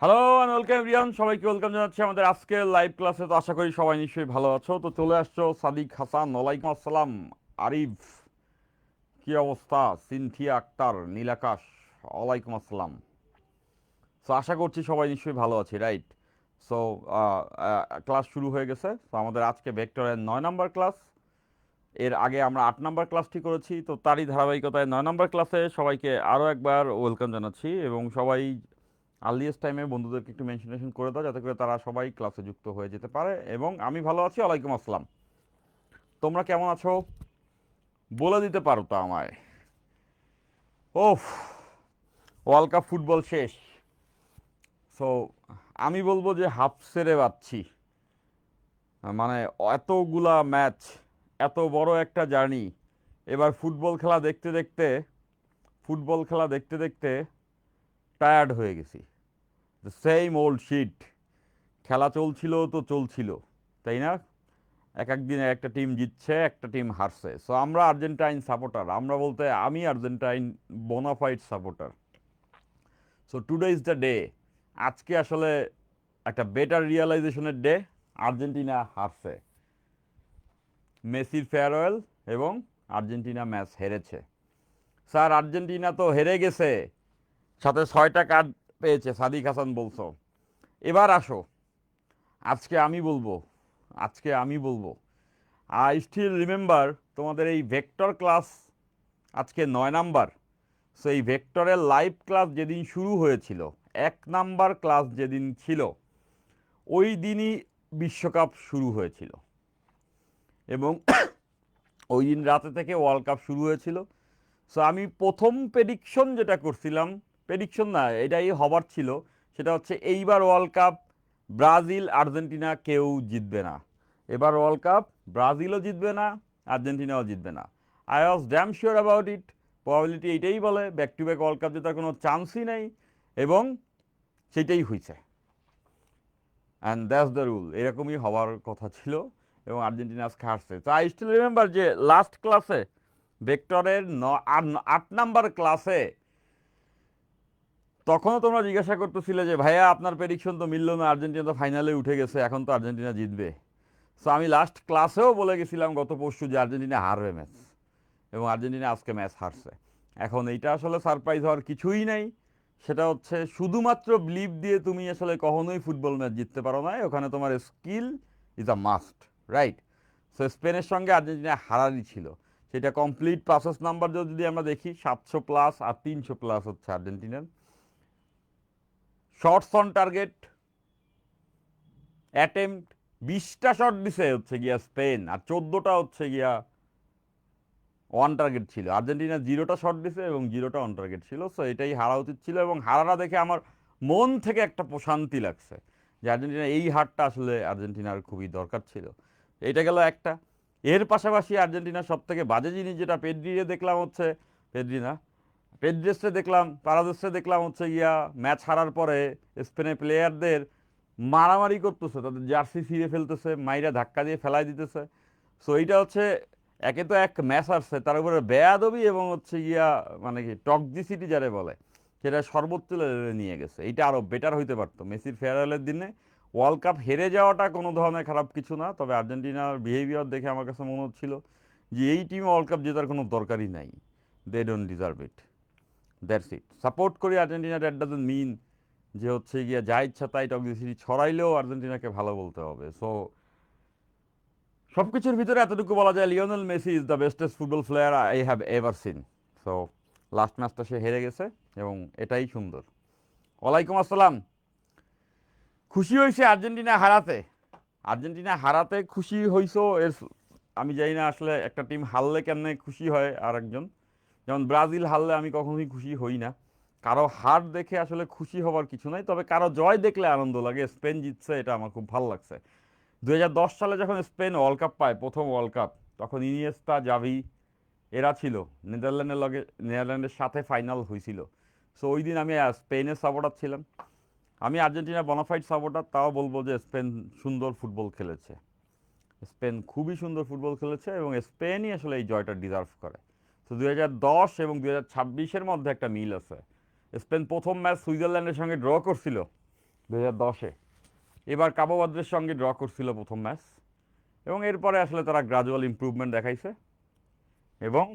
Hello and welcome Riyan, সবাইকে welcome জানাচ্ছি আমাদের আজকের লাইভ ক্লাসে। তো আশা করি সবাই নিশ্চয়ই ভালো আছো। তো চলে আসছো সাদিক হাসান, ওয়ালাইকুম আসসালাম। আরিফ, কি অবস্থা? সিনথিয়া আক্তার, নীলাকাশ, ওয়ালাইকুম আসসালাম। সো আশা করছি সবাই নিশ্চয়ই ভালো আছি, রাইট? সো ক্লাস শুরু হয়ে গেছে। তো আমাদের আজকে ভেক্টরের 9 নম্বর ক্লাস। এর আগে আমরা 8 নম্বর ক্লাসটি করেছি, তো তারই ধারাবাহিকতায় 9 নম্বর ক্লাসে সবাইকে আরও একবার ওয়েলকাম জানাচ্ছি। এবং সবাই আর্লিয়েস্ট টাইমে বন্ধুদেরকে একটু মেনশন করে দাও, যাতে করে তারা সবাই ক্লাসে যুক্ত হয়ে যেতে পারে। এবং আমি ভালো আছি, ওয়ালাইকুম আসসালাম। তোমরা কেমন আছো বলে দিতে পারো তো আমায়? ওফ, ওয়ার্ল্ড কাপ ফুটবল শেষ। সো আমি বলবো যে হাফ সেরে পাচ্ছি। মানে এতগুলা ম্যাচ, এত বড় একটা জার্নি, এবার ফুটবল খেলা দেখতে দেখতে টায়ার্ড হয়ে গেছি। Same old shit. খেলা চলছিল তো চলছিল, তাই না? এক এক দিনে একটা টিম জিতছে, একটা টিম হারছে। সো আমরা আর্জেন্টাইন সাপোর্টার, আমরা বলতে আমি Argentine bona fide supporter. So today is the day. আজকে আসলে একটা বেটার রিয়েলাইজেশনের ডে। আর্জেন্টিনা হারছে, মেসির ফেয়ারওয়েল, এবং আর্জেন্টিনা ম্যাচ হেরেছে। স্যার আর্জেন্টিনা তো হেরে গেছে, সাথে 6টা কার্ড পেয়েছে, সাদিক হাসান বলছো। এবার আসো, আজকে আমি বলবো। আই স্টিল রিমেম্বার তোমাদের এই ভেক্টর ক্লাস আজকে 9 নাম্বার। সো এই ভেক্টরের লাইভ ক্লাস যেদিন শুরু হয়েছিল, 1 নাম্বার ক্লাস যেদিন ছিল, ওই দিনই বিশ্বকাপ শুরু হয়েছিল। এবং ওই দিন রাতে থেকে ওয়ার্ল্ড কাপ শুরু হয়েছিল। সো আমি প্রথম প্রেডিকশন যেটা করছিলাম, প্রেডিকশন না, এটাই হবার ছিল, সেটা হচ্ছে এইবার ওয়ার্ল্ড কাপ ব্রাজিল আর্জেন্টিনা কেউ জিতবে না। এবার ওয়ার্ল্ড কাপ ব্রাজিলও জিতবে না, আর্জেন্টিনাও জিতবে না। I was damn sure about it. Probability এইটাই বলে back to back world cup জেতার কোনো চান্সই নেই, এবং সেইটাই হয়েছে। অ্যান্ড দ্যাটস দ্য রুল, এরকমই হওয়ার কথা ছিল। এবং আর্জেন্টিনা আজকে হারছে। তো আই স্টিল রিমেম্বার যে লাস্ট ক্লাসে, ভেক্টরের 8 নাম্বার ক্লাসে, তখনও তোমরা জিজ্ঞাসা করতেছিলে যে ভাইয়া আপনার প্রেডিকশন তো মিললো না, আর্জেন্টিনা তো ফাইনালে উঠে গেছে, এখন তো আর্জেন্টিনা জিতবে। সো আমি লাস্ট ক্লাসেও বলে গেছিলাম গত পরশু যে আর্জেন্টিনা হারবে ম্যাচ, এবং আর্জেন্টিনা আজকে ম্যাচ হারছে। এখন এইটা আসলে সারপ্রাইজ হওয়ার কিছুই নেই। সেটা হচ্ছে শুধুমাত্র বিলিভ দিয়ে তুমি আসলে কখনোই ফুটবল ম্যাচ জিততে পারো না, ওখানে তোমার skill is a must, right? So স্পেনের সঙ্গে আর্জেন্টিনা হারারই ছিল। সেটা কমপ্লিট প্রসেস নাম্বার যদি আমরা দেখি, 700+ আর 300+ হচ্ছে আর্জেন্টিনার। শর্টস অন টার্গেট অ্যাটেম্প্ট, 20টা শট দিছে হচ্ছে গিয়া স্পেন, আর 14টা হচ্ছে গিয়া ওয়ান টার্গেট ছিল। আর্জেন্টিনা 0টা শট দিছে এবং 0টা অন টার্গেট ছিল। সো এটাই হারা উচিত ছিল, এবং হারাটা দেখে আমার মন থেকে একটা প্রশান্তি লাগছে যে আর্জেন্টিনা এই হারটা আসলে আর্জেন্টিনার খুবই দরকার ছিল। এটা গেল একটা। এর পাশাপাশি আর্জেন্টিনার সব থেকে বাজে জিনিস যেটা পেড্রিরে দেখলাম হচ্ছে, পেড্রি না, পেড্রেসে দেখলাম, পারাদেসে দেখলাম হচ্ছে গিয়া ম্যাচ হারার পরে স্পেনের প্লেয়ারদের মারামারি করতেছে, তাদের জার্সি ছিঁড়ে ফেলতেছে, মাইরা ধাক্কা দিয়ে ফেলাই দিতেছে। সো এইটা হচ্ছে, একে তো এক ম্যাচ আসছে, তার উপরে বেয়াদবি এবং হচ্ছে গিয়া মানে কি টক্সিসিটি যারে বলে, সেটা সর্বোচ্চ লেভেলে নিয়ে গেছে। এইটা আরও বেটার হইতে পারতো মেসির ফেয়ারওয়েলের দিনে। ওয়ার্ল্ড কাপ হেরে যাওয়াটা কোনো ধরনের খারাপ কিছু না, তবে আর্জেন্টিনার বিহেভিয়ার দেখে আমার কাছে মনে হচ্ছিল যে এই টিম ওয়ার্ল্ড কাপ জেতার কোনো দরকারই নাই। They don't deserve it, that's it. Support করি আর্জেন্টিনা, দ্যাট ডাজন্ট মিন যে হচ্ছে গিয়া যা ইচ্ছা তাই টক্সিসিটি ছড়াইলেও আর্জেন্টিনাকে ভালো বলতে হবে। সো সব কিছুর ভিতরে এতটুকু বলা যায়, Lionel Messi is the bestest football player I have ever seen. So last ম্যাচটা সে হেরে গেছে, এবং এটাই সুন্দর। ওয়ালাইকুম আসসালাম। খুশি হয়েছে আর্জেন্টিনা হারাতে? আর্জেন্টিনা হারাতে খুশি হইছো? এর আমি জানি না আসলে একটা টিম হারলে কেমনে খুশি হয় আর একজন। যেমন ব্রাজিল হারলে আমি কখনোই খুশি হই না। কারো হার দেখে আসলে খুশি হওয়ার কিছু নাই, তবে কারো জয় দেখলে আনন্দ লাগে। স্পেন জিতছে, এটা আমার খুব ভালো লাগছে। 2010 সালে যখন স্পেন ওয়ার্ল্ড কাপ পায়, প্রথম ওয়ার্ল্ড কাপ, তখন ইনিয়েস্তা, জাভি এরা ছিল। নেদারল্যান্ডের সাথে ফাইনাল হয়েছিল। সো ওই দিন আমি স্পেনের সাপোর্টার ছিলাম। আমি আর্জেন্টিনা বোনাফাইড সাপোর্টার, তাও বলবো যে স্পেন সুন্দর ফুটবল খেলেছে। স্পেন খুবই সুন্দর ফুটবল খেলেছে, এবং স্পেনই আসলে এই জয়টা ডিজার্ভ করে। তো 2010 এবং 2026-এর মধ্যে একটা মিল আছে। স্পেন প্রথম ম্যাচ সুইজারল্যান্ডের সঙ্গে ড্র করছিল, 2010-এ। এবার কাবো ভার্দের সঙ্গে ড্র করছিল প্রথম ম্যাচ, এবং এরপরে আসলে তারা গ্রাজুয়াল ইমপ্রুভমেন্ট দেখাইছে এবং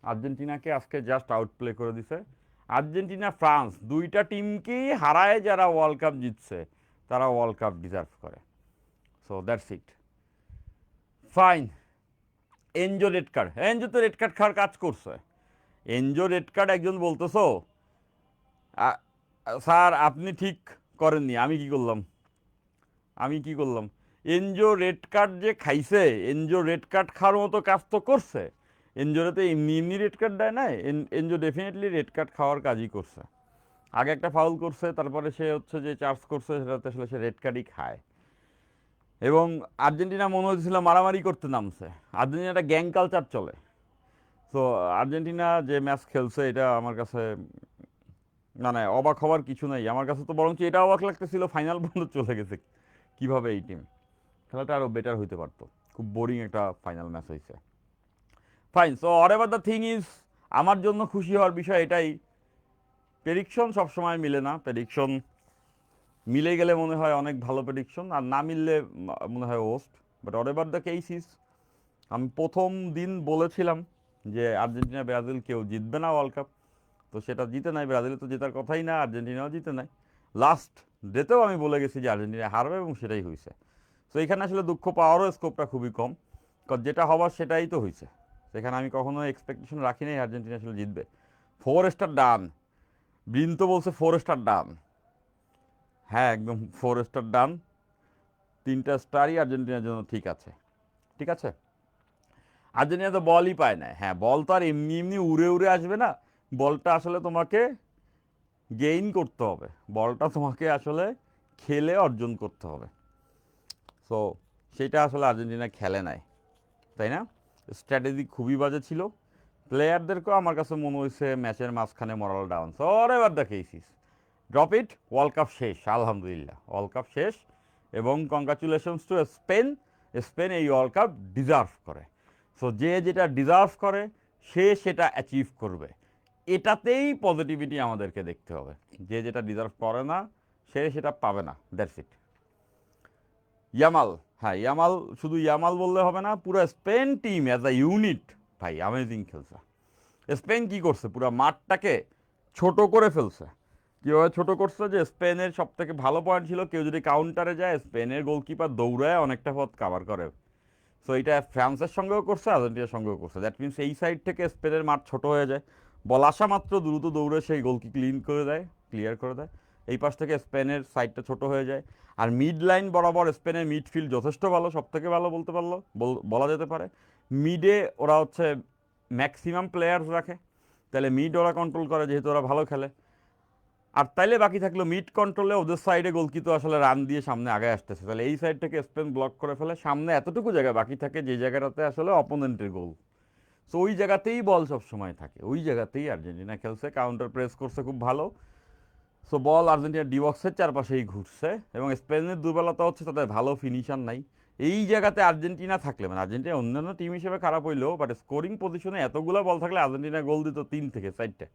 আর্জেন্টিনাকে আজকে জাস্ট আউটপ্লে করে দিছে। আর্জেন্টিনা ফ্রান্স দুইটা টিমকেই হারায় যারা ওয়ার্ল্ড কাপ জিতছে তারা ওয়ার্ল্ড কাপ ডিজার্ভ করে। So that's it. Fine. Enzo red card, Enzo তো রেড কার্ড খাওয়ার কাজ করছে। এনজো রেড কার্ড একজন বলতেছো স্যার আপনি ঠিক করেননি, আমি কি করলাম? আমি কি করলাম? এনজো রেড কার্ড যে খাইছে, এনজো রেড কার্ড খাওয়ার মতো কাজ তো করছে। এনজোরে তো এমনি এমনি রেড কার্ড দেয় না, এনজো ডেফিনেটলি রেড কার্ড খাওয়ার কাজই করছে। আগে একটা ফাউল করছে, তারপরে সে হচ্ছে যে চার্জ করছে, সেটাতে আসলে সে রেড কার্ডই খায়। এবং আর্জেন্টিনা মনে হচ্ছিল মারামারি করতে নামছে। আর্জেন্টিনা একটা গ্যাং কালচার চলে। তো আর্জেন্টিনা যে ম্যাচ খেলছে এটা আমার কাছে মানে অবাক হওয়ার কিছু নাই। আমার কাছে তো বরঞ্চ এটা অবাক লাগতেছিল ফাইনাল পর্যন্ত চলে গেছে কিভাবে এই টিম। খেলাটা আরও বেটার হইতে পারতো। খুব বোরিং একটা ফাইনাল ম্যাচ হয়েছে। Fine. So or ever the thing is, আমার জন্য খুশি হওয়ার বিষয় এটাই, প্রেডিকশন সবসময় মিলে না। প্রেডিকশন মিলে গেলে মনে হয় অনেক ভালো প্রেডিকশন, আর না মিললে মনে হয় worst. But or ever the case is, আমি প্রথম দিন বলেছিলাম যে আর্জেন্টিনা ব্রাজিল কেউ জিতবে না ওয়ার্ল্ড কাপ। তো সেটা জিতে নাই, ব্রাজিল তো জেতার কথাই না, আর্জেন্টিনাও জিতে নাই। লাস্ট ডেতেও আমি বলে গেছি যে আর্জেন্টিনা হারবে, এবং সেটাই হয়েছে। তো এখানে আসলে দুঃখ পাওয়ারও স্কোপটা খুবই কম, কারণ যেটা হবার সেটাই তো হয়েছে। সেখানে আমি কখনো এক্সপেকটেশন রাখি নাই আর্জেন্টিনা আসলে জিতবে। 4 স্টার ডান। ব্রিন তো বলছে 4 স্টার ডান। হ্যাঁ একদম 4 স্টার ডান। 3টা স্টারই আর্জেন্টিনার জন্য ঠিক আছে। ঠিক আছে। আর্জেন্টিনা তো বলই পায় না। হ্যাঁ বল তো আর এমনি এমনি উড়ে উড়ে আসবে না। বলটা আসলে তোমাকে গেইন করতে হবে, বলটা তোমাকে আসলে খেলে অর্জন করতে হবে। সো সেটা আসলে আর্জেন্টিনা খেলে নাই, তাই না? স্ট্র্যাটেজি খুবই বাজে ছিল। প্লেয়ারদেরকেও আমার কাছে মনে হয়েছে ম্যাচের মাঝখানে মরাল ডাউন। সো এবার the cases, drop it. World cup শেষ, আলহামদুলিল্লাহ ওয়ার্ল্ড কাপ শেষ। এবং কংগ্রাচুলেশনস টু স্পেন। স্পেন এই ওয়ার্ল্ড কাপ ডিজার্ভ করে। সো যে যেটা ডিজার্ভ করে সে সেটা অ্যাচিভ করবে। এটাতেই পজিটিভিটি আমাদেরকে দেখতে হবে। যে যেটা ডিজার্ভ করে না সে সেটা পাবে না, দ্যাটস ইট। ইয়ামাল, হ্যাঁ ইয়ামাল, শুধু ইয়ামাল বললে হবে না, পুরো Spain team as a unit ভাই অ্যামেজিং খেলছে। স্পেন কি করছে, পুরো মাঠটাকে ছোট করে ফেলছে। কীভাবে ছোট করছে, যে স্পেনের সব থেকে ভালো পয়েন্ট ছিল কেউ যদি কাউন্টারে যায় স্পেনের গোলকিপার দৌড়ায় অনেকটা পথ কাভার করে। সো এটা ফ্রান্সের সঙ্গেও করছে, আর্জেন্টিনার সঙ্গেও করছে। দ্যাট মিনস এই সাইড থেকে স্পেনের মাঠ ছোট হয়ে যায়, বল আসা মাত্র দ্রুত দৌড়ে সেই গোলকি ক্লিয়ার করে দেয়। এই পাশ থেকে স্পেনের সাইডটা ছোট হয়ে যায়। আর মিড লাইন বরাবর স্পেনের মিডফিল্ড যথেষ্ট ভালো, সব থেকে ভালো বলতে পারলো বলা যেতে পারে। মিডে ওরা হচ্ছে ম্যাক্সিমাম প্লেয়ার্স রাখে, তাহলে মিড ওরা কন্ট্রোল করে যেহেতু ওরা ভালো খেলে। আর তাইলে বাকি থাকলো মিড কন্ট্রোলে, ওদের সাইডে গোলকি তো আসলে রান দিয়ে সামনে আগে আসতেছে, তাহলে এই সাইড থেকে স্পেন ব্লক করে ফেলে, সামনে এতটুকু জায়গা বাকি থাকে যে জায়গাটাতে আসলে অপোনেন্টের গোল। সো ওই জায়গাতেই বল সব সময় থাকে, ওই জায়গাতেই আর্জেন্টিনা খেলছে, কাউন্টার প্রেস করছে খুব ভালো। সো বল আর্জেন্টিনার ডিবক্সের চারপাশেই ঘুরছে। এবং স্পেনের দুর্বলতা হচ্ছে তাদের ভালো ফিনিশার নাই। এই জায়গাতে আর্জেন্টিনা থাকলে, মানে আর্জেন্টিনা অন্যান্য টিম হিসেবে খারাপ হইলেও বাট স্কোরিং পজিশনে এতগুলো বল থাকলে আর্জেন্টিনা গোল দিত 3 থেকে 4টে,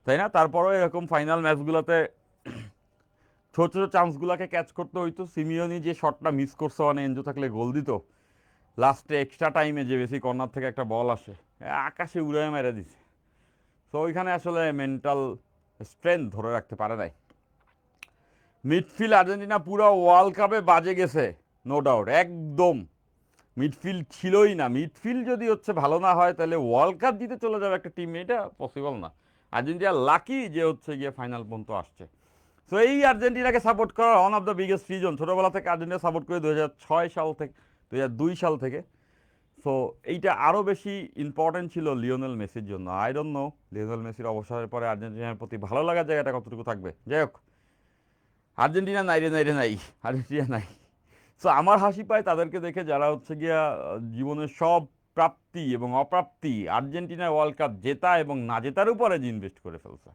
তাই না? তারপরেও এরকম ফাইনাল ম্যাচগুলোতে ছোট ছোট চান্সগুলোকে ক্যাচ করতে হইতো। সিমিওনি যে শটটা মিস করছে, মানে এনজো থাকলে গোল দিত। লাস্টে এক্সট্রা টাইমে যে বেশি কর্নার থেকে একটা বল আসে, আকাশে উড়ে মেরে দিছে। তো ওইখানে আসলে মেন্টাল স্ট্রেংথ ধরে রাখতে পারে নাই। মিডফিল্ড আর্জেন্টিনা পুরো ওয়ার্ল্ড কাপে বাজে গেছে, নো ডাউট, একদম মিডফিল্ড ছিলই না। মিডফিল্ড যদি হচ্ছে ভালো না হয় তাহলে ওয়ার্ল্ড কাপ জিতে চলে যাবে একটা টিম, এটা পসিবল না। আর্জেন্টিনা লাকি যে হচ্ছে গিয়ে ফাইনাল পর্যন্ত আসছে। সো এই আর্জেন্টিনাকে সাপোর্ট করার one of the biggest reason, ছোটোবেলা থেকে আর্জেন্টিনা সাপোর্ট করে 2006 সাল থেকে, 2002 সাল থেকে। সো এইটা আরও বেশি ইম্পর্টেন্ট ছিল লিওনেল মেসির জন্য। আই ডোন্ট নো লিওনেল মেসির অবসরের পরে আর্জেন্টিনার প্রতি ভালো লাগার জায়গাটা কতটুকু থাকবে। যাই হোক, আর্জেন্টিনা নাই রে, নাই রে, নাই, আর্জেন্টিনা নাই। সো আমার হাসি পায় তাদেরকে দেখে যারা হচ্ছে গিয়া জীবনের সব প্রাপ্তি এবং অপ্রাপ্তি আর্জেন্টিনা ওয়ার্ল্ড কাপ জেতা এবং না জেতার উপরে যে ইনভেস্ট করে ফেলছে।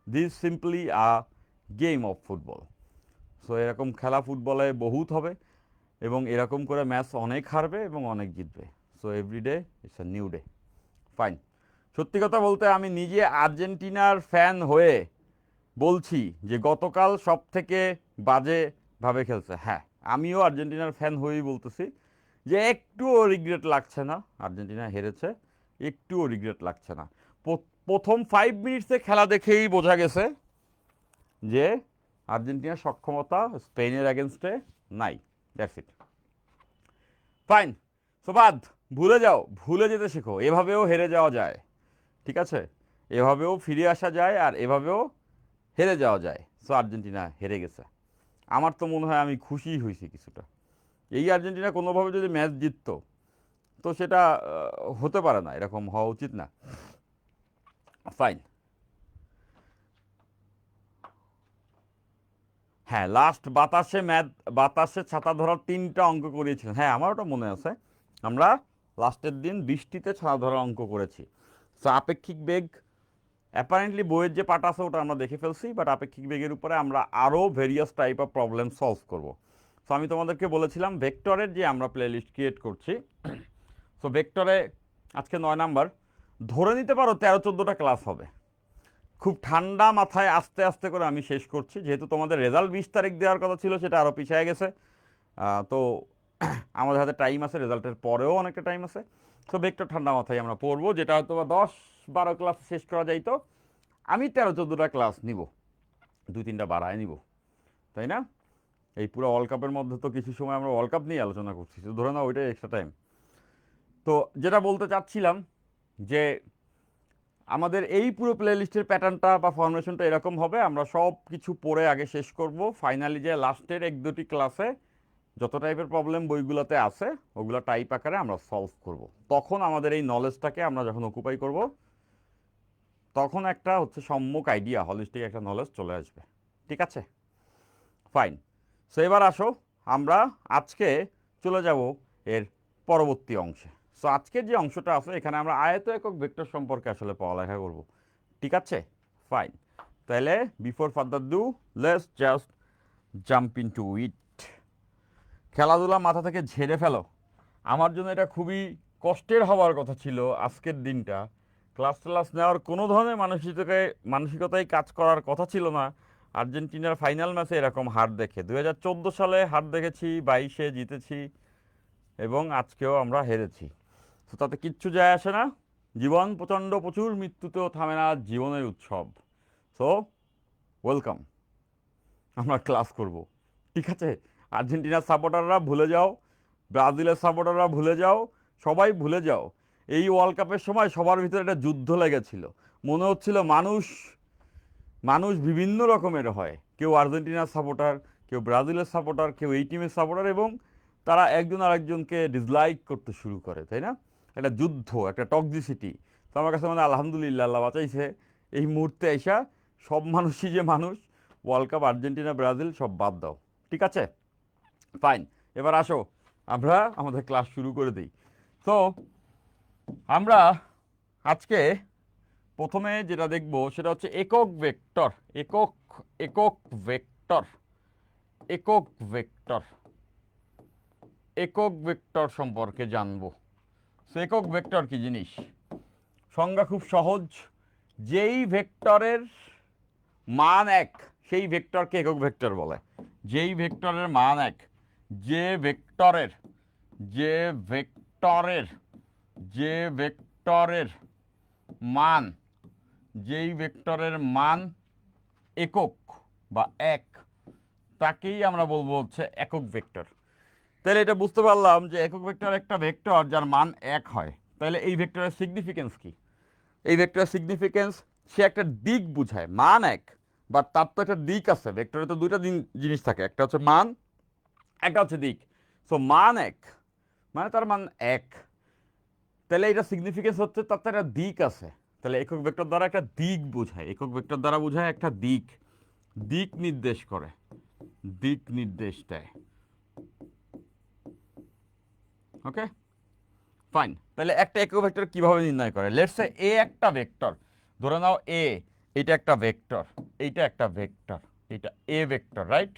This simply a game of football. So এরকম খেলা ফুটবলে বহুত হবে, এবং এরকম করে ম্যাচ অনেক হারবে এবং অনেক জিতবে। So everyday it's a new day. Fine. সত্যি কথা বলতে আমি নিজে আর্জেন্টিনার ফ্যান হয়ে বলছি যে গতকাল সব থেকে বাজে ভাবে খেলছে। হ্যাঁ, আমিও আর্জেন্টিনার ফ্যান হয়েই বলতেছি যে একটুও রিগ্রেট লাগছে না আর্জেন্টিনা হেরেছে, একটুও রিগ্রেট লাগছে না। প্রথম 5 মিনিটসে খেলা দেখেই বোঝা গেছে যে আর্জেন্টিনার সক্ষমতা স্পেনের এগেনস্টে নাই। That's it, fine. সো বাদ, ভুলে যাও, ভুলে যেতে শেখো। এভাবেও হেরে যাওয়া যায়, ঠিক আছে? এভাবেও ফিরে আসা যায়, আর এভাবেও হেরে যাওয়া যায়। সো আর্জেন্টিনা হেরে গেছে। আমার তো মনে হয় আমি খুশি হয়েছি কিছুটা। এই আর্জেন্টিনা কোনোভাবে যদি ম্যাচ জিততো তো সেটা হতে পারে না, এরকম হওয়া উচিত না। ফাইন। হ্যাঁ, লাস্ট বাতাসে ছাতা ধরার 3টা অঙ্ক করিয়েছিলেন। হ্যাঁ, আমার ওটা মনে আছে। আমরা লাস্টের দিন বৃষ্টিতে ছাতা ধরার অঙ্ক করেছি। সো আপেক্ষিক বেগ, অ্যাপারেন্টলি বইয়ের যে পার্ট আছে ওটা আমরা দেখে ফেলছি, বাট আপেক্ষিক বেগের উপরে আমরা আরও various type of problem solve করব। সো আমি তোমাদেরকে বলেছিলাম ভেক্টরের যে আমরা প্লে লিস্ট ক্রিয়েট করছি। সো ভেক্টরে আজকে 9 নাম্বার, ধরে নিতে পারো 13-14টা ক্লাস হবে। খুব ঠান্ডা মাথায় আস্তে আস্তে করে আমি শেষ করছি, যেহেতু তোমাদের রেজাল্ট 20 তারিখ দেওয়ার কথা ছিল, সেটা আরও পিছিয়ে গেছে। তো আমাদের হাতে টাইম আছে, রেজাল্টের পরেও অনেকটা টাইম আছে। তো ভেক্টর ঠান্ডা মাথায় আমরা পড়বো, যেটা হয়তো 10-12 ক্লাস শেষ করা যাইতো। আমি 13-14টা ক্লাস নিব, 2-3টা বাড়ায় নিব, তাই না? এই পুরো ওয়ার্ল্ড কাপের মধ্যে তো কিছু সময় আমরা ওয়ার্ল্ড কাপ নিয়ে আলোচনা করছি, তো ধরে নাও ওইটাই এক্সট্রা টাইম। তো যেটা বলতে চাচ্ছিলাম যে আমাদের এই পুরো প্লে লিস্টের প্যাটার্নটা বা ফরমেশনটা এরকম হবে, আমরা সব কিছু পড়ে আগে শেষ করব, ফাইনালি যে লাস্টের 1-2টি ক্লাসে যত টাইপের প্রবলেম বইগুলোতে আছে ওগুলো টাইপ আকারে আমরা সলভ করব। তখন আমাদের এই নলেজটাকে আমরা যখন অকুপাই করব, তখন একটা হচ্ছে সম্যক আইডিয়া, হলিস্টিক একটা নলেজ চলে আসবে, ঠিক আছে? ফাইন। সো এবার আসো, আমরা আজকে চলে যাব এর পরবর্তী অংশে। সো আজকের যে অংশটা আছে এখানে আমরা আয়ত একক ভেক্টর সম্পর্কে আসলে পড়ালেখা করব, ঠিক আছে? ফাইন। তাহলে before further do, let's just jump into ইট। খেলাধুলা মাথা থেকে ঝেড়ে ফেলো। আমার জন্য এটা খুবই কষ্টের হওয়ার কথা ছিল আজকের দিনটা। ক্লাস নেওয়ার কোনো ধরনের মানসিকতায় কাজ করার কথা ছিল না আর্জেন্টিনার ফাইনাল ম্যাচে এরকম হার দেখে। 2014 সালে হার দেখেছি, 22-এ জিতেছি, এবং আজকেও আমরা হেরেছি। তো তাতে কিচ্ছু যায় আসে না। জীবন প্রচণ্ড, প্রচুর মৃত্যুতেও থামে না জীবনের উৎসব। সো ওয়েলকাম, আমরা ক্লাস করব, ঠিক আছে? আর্জেন্টিনার সাপোর্টাররা ভুলে যাও, ব্রাজিলের সাপোর্টাররা ভুলে যাও, সবাই ভুলে যাও। এই ওয়ার্ল্ড কাপের সময় সবার ভিতরে একটা যুদ্ধ লেগেছিল। মনে হচ্ছিল মানুষ মানুষ বিভিন্ন রকমের হয়, কেউ আর্জেন্টিনার সাপোর্টার, কেউ ব্রাজিলের সাপোর্টার, কেউ এই টিমের সাপোর্টার, এবং তারা একজন আরেকজনকে ডিসলাইক করতে শুরু করে, তাই না? একটা যুদ্ধ, একটা টক্সিসিটি। তো আমার কাছে মানে আলহামদুলিল্লাহ, আল্লাহ বাঁচাইছে এই মুহূর্তে এসা সব মানুষই যে মানুষ। ওয়ার্ল্ড কাপ আর্জেন্টিনা ব্রাজিল সব বাদ দাও, ঠিক আছে? ফাইন। এবার আসো আমরা আমাদের ক্লাস শুরু করে দিই। তো আমরা আজকে প্রথমে যেটা দেখব সেটা হচ্ছে একক ভেক্টর। একক একক ভেক্টর একক ভেক্টর একক ভেক্টর সম্পর্কে জানবো। একক ভেক্টর কি জিনিস? সংজ্ঞা খুব সহজ। যেই ভেক্টরের মান 1 সেই ভেক্টরকে একক ভেক্টর বলে। যেই ভেক্টরের মান 1, যে ভেক্টরের যে ভেক্টরের যে ভেক্টরের মান যেই ভেক্টরের মান একক বা 1, তাকেই আমরা বলবো হচ্ছে একক ভেক্টর। তাহলে এটা বুঝতে পারলাম যে একক ভেক্টর একটা ভেক্টর যার মান 1 হয়। তাহলে এই ভেক্টরের সিগনিফিকেন্স কি? এই ভেক্টরের সিগনিফিকেন্স, সে একটা দিক বুঝায়। মান 1, বাট তার তো একটা দিক আছে। ভেক্টরে তো দুইটা জিনিস থাকে, একটা হচ্ছে মান, একটা হচ্ছে দিক। সো মান 1 মানে তার মান 1, তাহলে এটা সিগনিফিকেন্স হচ্ছে তার তো একটা দিক আছে। তাহলে একক ভেক্টর দ্বারা একটা দিক বোঝায়, একক ভেক্টর দ্বারা বোঝায় একটা দিক, দিক নির্দেশ করে, দিক নির্দেশ দেয়। ওকে, ফাইন। তাহলে একটা একক ভেক্টর কিভাবে নির্ণয় করে? লেটস সে এ একটা ভেক্টর, ধরে নাও এ, এটা একটা ভেক্টর, এইটা একটা ভেক্টর, এটা এ ভেক্টর, রাইট?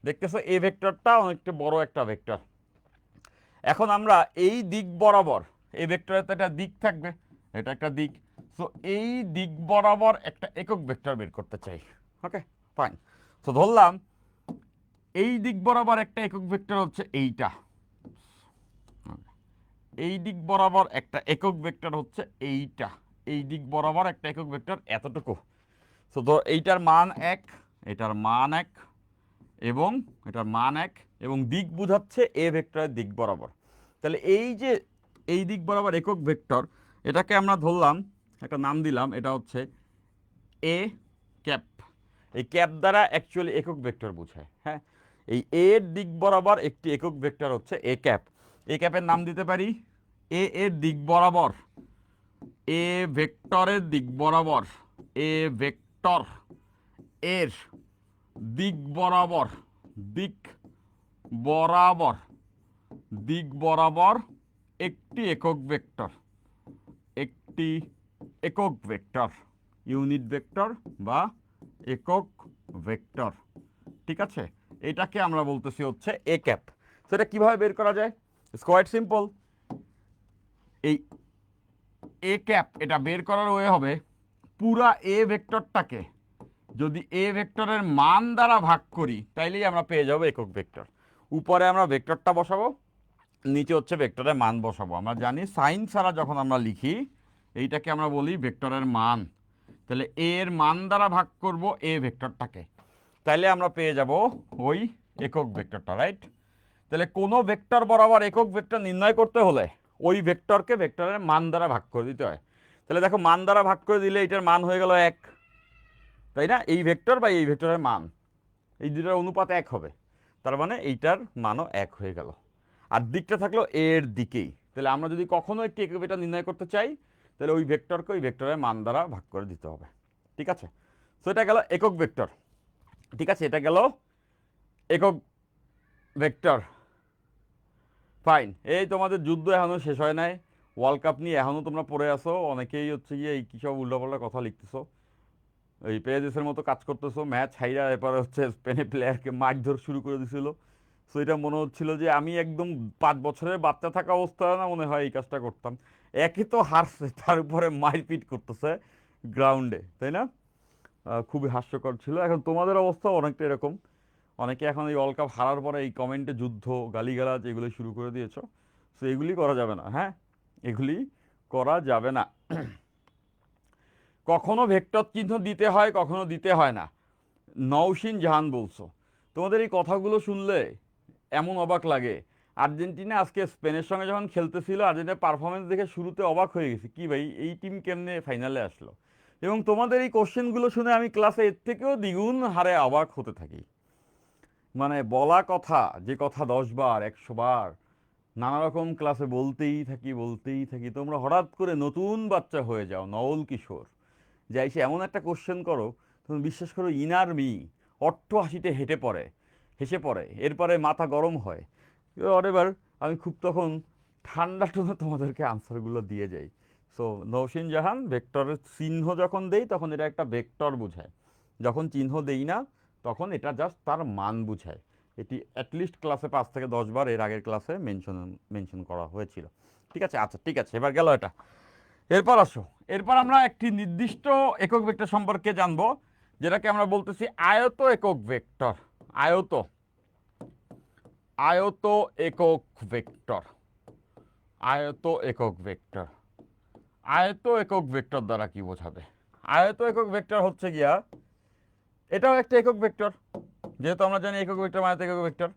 দেখতেছো এ ভেক্টরটা অনেকটা বড় একটা ভেক্টর। এখন আমরা এই দিক বরাবর, এই ভেক্টরের তো একটা দিক থাকবে, এটা একটা দিক। সো এই দিক বরাবর একটা একক ভেক্টর বের করতে চাই। Okay fine. তো ধরলাম এই দিক বরাবর একটা একক ভেক্টর হচ্ছে এইটা, এই দিক বরাবর একটা একক ভেক্টর হচ্ছে এইটা, এই দিক বরাবর একটা একক ভেক্টর এতটুকু। তো ধর এইটার মান 1, এটার মান 1 এবং এটার মান 1 এবং দিক বোঝাচ্ছে এ ভেক্টরের দিক বরাবর। তাহলে এই যে এই দিক বরাবর একক ভেক্টর, এটাকে আমরা ধরলাম একটা নাম দিলাম, এটা হচ্ছে এ ক্যাপ। এই ক্যাপ দ্বারা অ্যাকচুয়ালি একক ভেক্টর বোঝায়। হ্যাঁ, এই এর দিক বরাবর একটি একক ভেক্টর হচ্ছে এ ক্যাপ। এ ক্যাপের নাম দিতে পারি এ এর দিক বরাবর, এ ভেক্টরের দিক বরাবর, এ ভেক্টর এর দিক বরাবর, দিক বরাবর, দিক বরাবর একটি একক ভেক্টর, একটি একক ভেক্টর, ইউনিট ভেক্টর বা একক ভেক্টর। ঠিক আছে, এটাকে আমরা বলতেছি হচ্ছে এ ক্যাপ। সেটা কিভাবে বের করা যায়? It's quite simple. এই এ ক্যাপ এটা বের করার ওয়ে হবে পুরা এ ভেক্টরটাকে যদি এ ভেক্টরের মান দ্বারা ভাগ করি তাইলেই আমরা পেয়ে যাব একক ভেক্টর। উপরে আমরা ভেক্টরটা বসাবো, নিচে হচ্ছে ভেক্টরের মান বসাবো। আমরা জানি সাইন ছাড়া যখন আমরা লিখি এইটাকে আমরা বলি ভেক্টরের মান। তাহলে এর মান দ্বারা ভাগ করব এ ভেক্টরটাকে, তাইলে আমরা পেয়ে যাব ওই একক ভেক্টরটা, রাইট? তাহলে কোনো ভেক্টর বরাবর একক ভেক্টর নির্ণয় করতে হলে ওই ভেক্টরকে ভেক্টরের মান দ্বারা ভাগ করে দিতে হয়। তাহলে দেখো মান দ্বারা ভাগ করে দিলে এটার মান হয়ে গেল 1, তাই না? এই ভেক্টর বা এই ভেক্টরের মান, এই দুটোর অনুপাত 1 হবে, তার মানে এইটার মানও 1 হয়ে গেল। আর দিকটা থাকলো এর দিকেই। তাহলে আমরা যদি কখনো একটি একক ভেক্টর নির্ণয় করতে চাই তাহলে ওই ভেক্টরকে ওই ভেক্টরের মান দ্বারা ভাগ করে দিতে হবে। ঠিক আছে, সো এটা গেল একক ভেক্টর। ঠিক আছে, এটা গেল একক ভেক্টর। ফাইন। এই তোমাদের যুদ্ধ এখনো শেষ হয় নাই, ওয়ার্ল্ড কাপ নিয়ে এখনো তোমরা পড়ে আসো, অনেকেই হচ্ছে গিয়ে এই কী সব উল্টাপাল্টা কথা লিখতেছো, এই পেজেসের মতো কাজ করতেছো। ম্যাচ হাইরা এরপরে হচ্ছে স্পেনে প্লেয়ারকে মারধর শুরু করে দিছিল। সো এটা মনে হচ্ছিল যে আমি একদম 5 বছরের বাচ্চা থাকা অবস্থায় না মনে হয় এই কাজটা করতাম। একে তো হারছে, তার উপরে মারপিট করতেছে গ্রাউন্ডে, তাই না? খুবই হাস্যকর ছিল। এখন তোমাদের অবস্থা অনেকটা এরকম, অনেকে এখন এই ওয়ার্ল্ড কাপ হারার পরে এই কমেন্টে যুদ্ধ গালিগালাজ এগুলো শুরু করে দিয়েছো। সো এগুলি করা যাবে না, হ্যাঁ, এগুলি করা যাবে না। কখনো ভেক্টর চিহ্ন দিতে হয়, কখনো দিতে হয় না। নওশিন জাহান বলছো, তোমাদের এই কথাগুলো শুনলে এমন অবাক লাগে। আর্জেন্টিনা আজকে স্পেনের সঙ্গে যখন খেলতেছিল, আর্জেন্টিনার পারফরমেন্স দেখে শুরুতে অবাক হয়ে গেছি, কি ভাই এই টিম কেমনে ফাইনালে আসলো। এবং তোমাদের এই কোশ্চেনগুলো শুনে আমি ক্লাসে এর থেকেও দ্বিগুণ হারে অবাক হতে থাকি। মানে বলা কথা, যে কথা 10 বার 100 বার নানা রকম ক্লাসে বলতেই থাকি, তোমরা হঠাৎ করে নতুন বাচ্চা হয়ে যাও, নওল কিশোর, যে এসে এমন একটা কোশ্চেন করো, তুমি বিশ্বাস করো ইনার মি অট্ট হাসিতে হেসে পড়ে, এরপরে মাথা গরম হয়। এবার আমি খুব তখন ঠান্ডা টোনে তোমাদেরকে আনসারগুলো দিয়ে যাই। সো নৌসিন জাহান, ভেক্টরের চিহ্ন যখন দেই তখন এটা একটা ভেক্টর বোঝায়, যখন চিহ্ন দেই না তখন এটা জাস্ট তার মান বোঝায়। এটি অ্যাটলিস্ট ক্লাসে 5 থেকে 10 বার এর আগের ক্লাসে মেনশন করা হয়েছিল। ঠিক আছে, আচ্ছা ঠিক আছে, এবার গেল এটা। এরপর আসো, এরপর আমরা একটি নির্দিষ্ট একক ভেক্টর সম্পর্কে জানবো, যেটাকে আমরা বলতেছি আয়ত একক ভেক্টর। আয়ত, আয়ত একক ভেক্টর, আয়ত একক ভেক্টর। আয়ত একক ভেক্টর দ্বারা কি বোঝাবে? আয়ত একক ভেক্টর হচ্ছে গিয়া, এটাও একটা একক ভেক্টর, যেহেতু আমরা জানি একক ভেক্টর মানে একক ভেক্টর।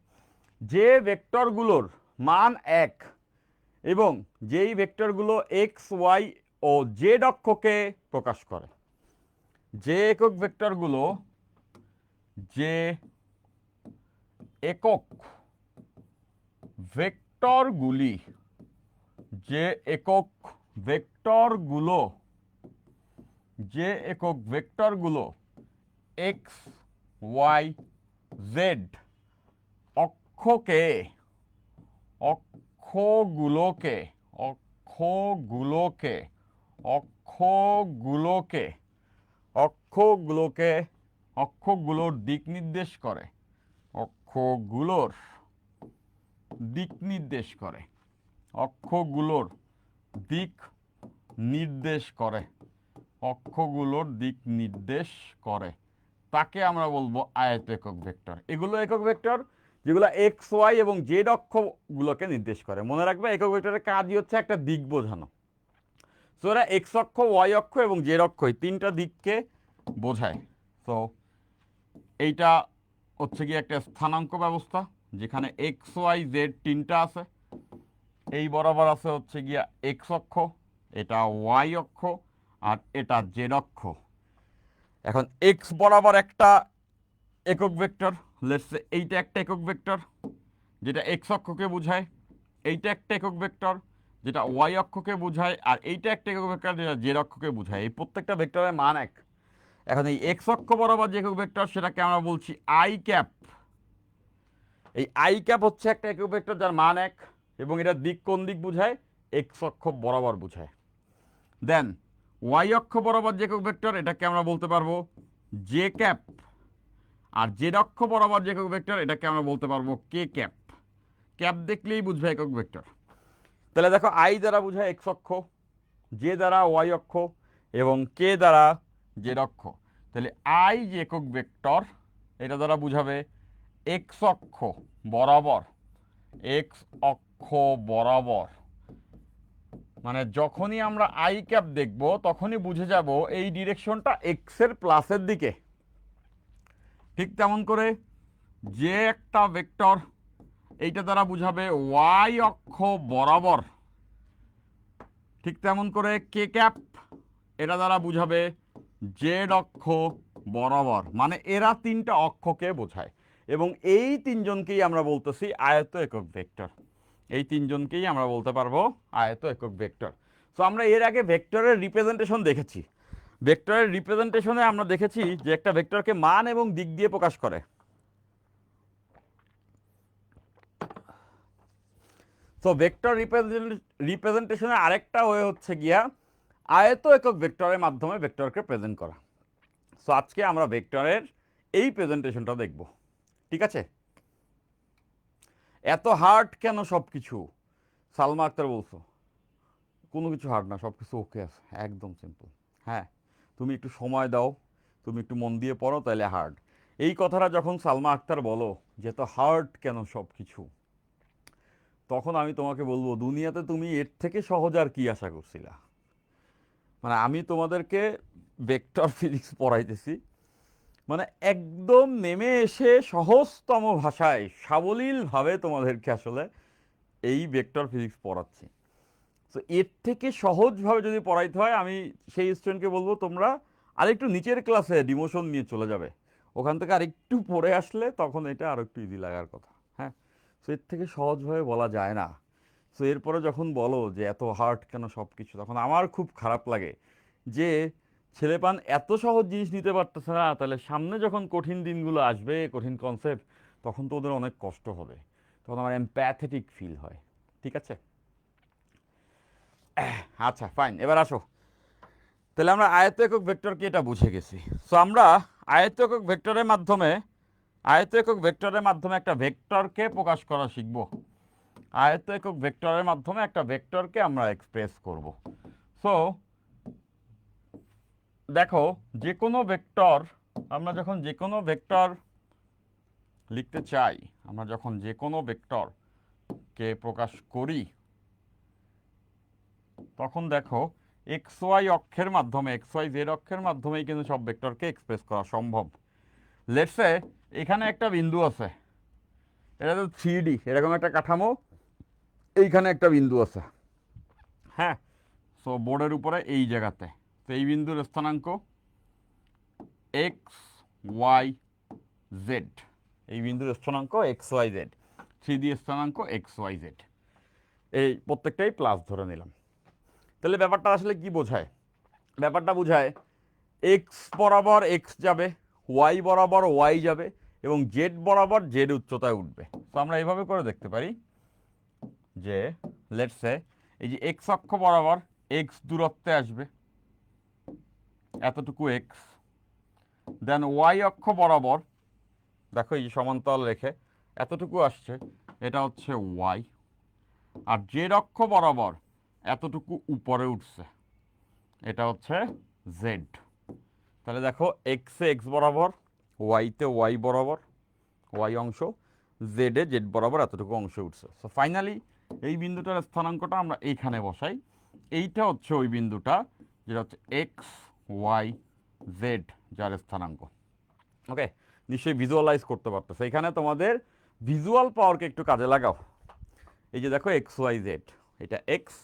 যে ভেক্টরগুলোর মান 1 এবং যেই ভেক্টরগুলো এক্স ওয়াই ও জেড অক্ষকে প্রকাশ করে, যে একক ভেক্টরগুলো, যে একক ভেক্টরগুলি, যে একক ভেক্টরগুলো, যে একক ভেক্টরগুলো এক্স ওয়াই জেড অক্ষকে, অক্ষগুলোকে, অক্ষগুলোকে, অক্ষগুলোকে, অক্ষগুলোকে, অক্ষগুলোর দিক নির্দেশ করে, অক্ষগুলোর দিক নির্দেশ করে, অক্ষগুলোর দিক নির্দেশ করে, অক্ষগুলোর দিক নির্দেশ করে। তাকে আমরা বলবো আয়ত একক ভেক্টর। এগুলো একক ভেক্টর যেগুলো এক্স ওয়াই এবং জেড অক্ষগুলোকে নির্দেশ করে। মনে রাখবে একক ভেক্টরের কাজই হচ্ছে একটা দিক বোঝানো। সো এরা এক্স অক্ষ, ওয়াই অক্ষ এবং জেড অক্ষ এই তিনটা দিককে বোঝায়। তো এইটা হচ্ছে কি একটা স্থানাঙ্ক ব্যবস্থা যেখানে এক্স ওয়াই জেড তিনটা আছে। এই বরাবর আছে হচ্ছে গিয়া এক্স অক্ষ, এটা ওয়াই অক্ষ, আর এটা জেড অক্ষ। এখন এক্স বরাবর একটা একক ভেক্টর, লেটস সে এইটা একটা একক ভেক্টর যেটা এক্স অক্ষকে বোঝায়, এইটা একটা একক ভেক্টর যেটা ওয়াই অক্ষকে বোঝায়, আর এইটা একটা একক ভেক্টর যেটা জেড অক্ষকে বোঝায়। এই প্রত্যেকটা ভেক্টরের মান এক। এখন এই এক্স অক্ষ বরাবর যে একক ভেক্টর সেটাকে আমরা বলছি আই ক্যাপ। এই আই ক্যাপ হচ্ছে একটা একক ভেক্টর যার মান এক এবং এটার দিক কোন দিক বোঝায়? এক্স অক্ষ বরাবর বোঝায়। দেন ওয়াই অক্ষ বরাবর যে একক ভেক্টর এটাকে আমরা বলতে পারবো জে ক্যাপ, আর জেড অক্ষ বরাবর যে একক ভেক্টর এটাকে আমরা বলতে পারবো কে ক্যাপ। ক্যাপ দেখলেই বুঝবে একক ভেক্টর। তাহলে দেখো আই দ্বারা বোঝায় এক্স অক্ষ, জে দ্বারা ওয়াই অক্ষ এবং কে দ্বারা জেড অক্ষ। তাহলে আই যে একক ভেক্টর এটা দ্বারা বুঝাবে এক্স অক্ষ বরাবর, এক্স অক্ষ বরাবর, মানে যখনই আমরা আই ক্যাপ দেখব তখনই বুঝে যাব এই ডিরেকশনটা এক্স এর প্লাসের দিকে। ঠিক তেমন করে যে একটা ভেক্টর এইটা দ্বারা বুঝাবে ওয়াই অক্ষ বরাবর, ঠিক তেমন করে কে ক্যাপ এটা দ্বারা বুঝাবে জেড অক্ষ বরাবর। মানে এরা তিনটা অক্ষকে বোঝায় এবং এই তিনজনকেই আমরা বলতেছি আয়ত একক ভেক্টর। এই তিনজনকেই আমরা বলতে পারবো আয়ত একক ভেক্টর। সো আমরা এর আগে ভেক্টরের রিপ্রেজেন্টেশন দেখেছি। ভেক্টরের রিপ্রেজেন্টেশনে আমরা দেখেছি যে একটা ভেক্টরকে মান এবং দিক দিয়ে প্রকাশ করে। সো ভেক্টর রিপ্রেজেন্টেশনের আরেকটা ওয়ে হচ্ছে গিয়া আয়ত একক ভেক্টরের মাধ্যমে ভেক্টরকে প্রেজেন্ট করা। সো আজকে আমরা ভেক্টরের এই প্রেজেন্টেশনটা দেখব। ঠিক আছে? এত হার্ড কেন সব কিছু? সালমা আক্তার বলছো কোনো কিছু হার্ড না, সব কিছু ওকে আছে, একদম সিম্পল। হ্যাঁ, তুমি একটু সময় দাও, তুমি একটু মন দিয়ে পড়ো, তাহলে হার্ড। এই কথাটা যখন সালমা আক্তার বলো যে এত হার্ড কেন সব কিছু, তখন আমি তোমাকে বলবো দুনিয়াতে তুমি এর থেকে সহজ আর কি আশা করছিলা? মানে আমি তোমাদেরকে ভেক্টর ফিজিক্স পড়াইতেছি, মানে একদম নেমে এসে সহজতম ভাষায় সাবলীলভাবে তোমাদেরকে আসলে এই ভেক্টর ফিজিক্স পড়াচ্ছি। তো এর থেকে সহজভাবে যদি পড়াইতে হয় আমি সেই স্টুডেন্টকে বলবো তোমরা আরেকটু নিচের ক্লাসে ডিমোশন নিয়ে চলে যাবে, ওখান থেকে আরেকটু পড়ে আসলে তখন এটা আরও একটু ইজি লাগার কথা। হ্যাঁ, সো এর থেকে সহজভাবে বলা যায় না। সো এরপরে যখন বলো যে এত হার্ড কেন সব কিছু, তখন আমার খুব খারাপ লাগে যে ছেলেপান এত সহজ জিনিস নিতে পারতেছে না, তাহলে সামনে যখন কঠিন দিনগুলো আসবে, কঠিন কনসেপ্ট, তখন তো ওদের অনেক কষ্ট হবে। তখন আমার এমপ্যাথেটিক ফিল হয়। ঠিক আছে? আচ্ছা ফাইন, এবার আসো। তাহলে আমরা আয়ত একক ভেক্টরকে এটা বুঝে গেছি। সো আমরা আয়ত একক ভেক্টরের মাধ্যমে একটা ভেক্টরকে প্রকাশ করা শিখব। আয়ত একক ভেক্টরের মাধ্যমে একটা ভেক্টরকে আমরা এক্সপ্রেস করব। সো দেখো, যে কোনো ভেক্টর আমরা যখন যে কোনো ভেক্টর লিখতে চাই, আমরা যখন যে কোনো ভেক্টরকে প্রকাশ করি, তখন দেখো এক্স ওয়াই অক্ষের মাধ্যমে, এক্স ওয়াই জেড অক্ষের মাধ্যমেই কিন্তু সব ভেক্টরকে এক্সপ্রেস করা সম্ভব। লেটস সে এখানে একটা বিন্দু আছে, এটা তো 3D এরকম একটা কাঠামো, এইখানে একটা বিন্দু আছে। হ্যাঁ, সো বোর্ডের উপরে এই জায়গাতে, তো এই বিন্দুর স্থানাঙ্ক এক্স ওয়াই জেড, এই বিন্দুর স্থানাঙ্ক এক্স ওয়াই জেড, 3D স্থানাঙ্ক এক্স ওয়াই জেড, এই প্রত্যেকটাই প্লাস ধরে নিলাম। তাহলে ব্যাপারটা আসলে কি বোঝায়? ব্যাপারটা বোঝায় এক্স বরাবর এক্স যাবে, ওয়াই বরাবর ওয়াই যাবে এবং জেড বরাবর জেড উচ্চতায় উঠবে। তো আমরা এইভাবে করে দেখতে পারি যে লেটস সে এই যে এক্স অক্ষ বরাবর এক্স দূরত্বে আসবে, এতটুকু এক্স। দেন ওয়াই অক্ষ বরাবর দেখো এই সমান্তরাল রেখে এতটুকু আসছে, এটা হচ্ছে ওয়াই। আর জেড অক্ষ বরাবর এতটুকু উপরে উঠছে, এটা হচ্ছে জেড। তাহলে দেখো এক্স এক্স বরাবর ওয়াইতে ওয়াই বরাবর ওয়াই অংশ, জেডে জেড বরাবর এতটুকু অংশ উঠছে। সো ফাইনালি এই বিন্দুটার স্থানাঙ্কটা আমরা এইখানে বসাই। এইটা হচ্ছে ওই বিন্দুটা যেটা হচ্ছে এক্স ওয়াই জেড, যার স্থানাঙ্ক। ওকে, নিশ্চয়ই ভিজুয়ালাইজ করতে পারতেছে। এখানে তোমাদের ভিজুয়াল পাওয়ারকে একটু কাজে লাগাও। এই যে দেখো এক্স ওয়াই জেড, এটা এক্স,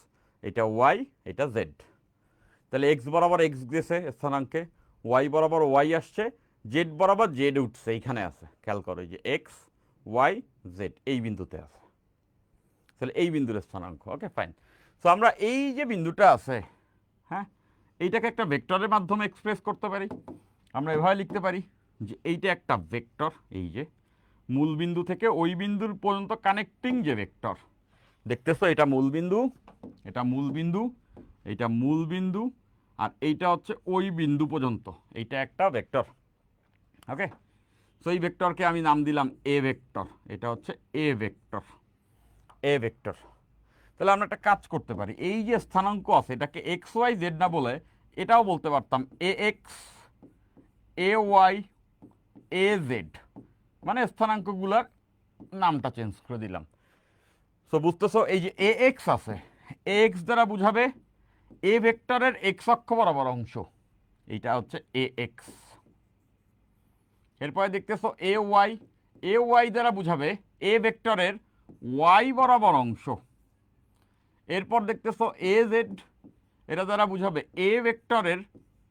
এটা ওয়াই, এটা জেড। তাহলে এক্স বরাবর এক্স গেছে স্থানাঙ্কে, ওয়াই বরাবর ওয়াই আসছে, জেড বরাবর জেড উঠছে, এইখানে আছে। খেয়াল করো, এই যে এক্স ওয়াই জেড এই বিন্দুতে আছে। তাহলে এই বিন্দুর স্থানাঙ্ক। Okay fine. সো আমরা এই যে বিন্দুটা আছে, হ্যাঁ, এইটাকে একটা ভেক্টরের মাধ্যমে এক্সপ্রেস করতে পারি। আমরা এভাবে লিখতে পারি যে এইটা একটা ভেক্টর, এই যে মূল বিন্দু থেকে ওই বিন্দুর পর্যন্ত কানেক্টিং যে ভেক্টর দেখতেছো, এটা মূল বিন্দু, এটা মূল বিন্দু, এইটা মূল বিন্দু, আর এইটা হচ্ছে ওই বিন্দু পর্যন্ত, এইটা একটা ভেক্টর। ওকে, সো এই ভেক্টরকে আমি নাম দিলাম এ ভেক্টর। এটা হচ্ছে এ ভেক্টর, এ ভেক্টর। তাহলে আমরা একটা কাজ করতে পারি, এই যে স্থানাঙ্ক আছে এটাকে এক্স ওয়াই জেড না বলে এটাও বলতে পারতাম A x A Y A Z, মানে স্থানাঙ্কগুলোর নামটা চেঞ্জ করে দিলাম। সো বুঝতেছো, এই যে এ এক্স আছে, এ এক্স দ্বারা বুঝাবে এ ভেক্টরের এক্স অক্ষ বরাবর অংশ, এইটা হচ্ছে এ এক্স। এরপরে দেখতেছো এ ওয়াই, এ ওয়াই দ্বারা বুঝাবে এ ভেক্টরের ওয়াই বরাবর অংশ। এরপর দেখতেছো এ জেড, এটা দ্বারা বুঝাবে এ ভেক্টরের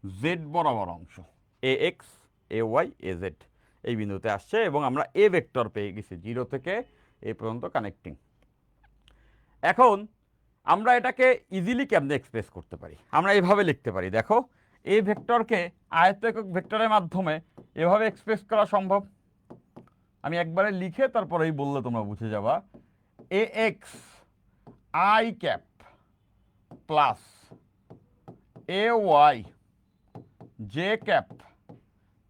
জেড বরাবর অংশ। A x A Y A Z এই বিন্দুতে আসছে এবং আমরা এ ভেক্টর পেয়ে গেছি, জিরো থেকে এ পর্যন্ত কানেক্টিং। এখন আমরা এটাকে ইজিলি কেমনে এক্সপ্রেস করতে পারি? আমরা এভাবে লিখতে পারি, দেখো এই ভেক্টরকে আয়ত্ত একক ভেক্টরের মাধ্যমে এভাবে এক্সপ্রেস করা সম্ভব। আমি একবারে লিখে তারপরেই বললে তোমরা বুঝে যাবা। A x I cap plus A Y J cap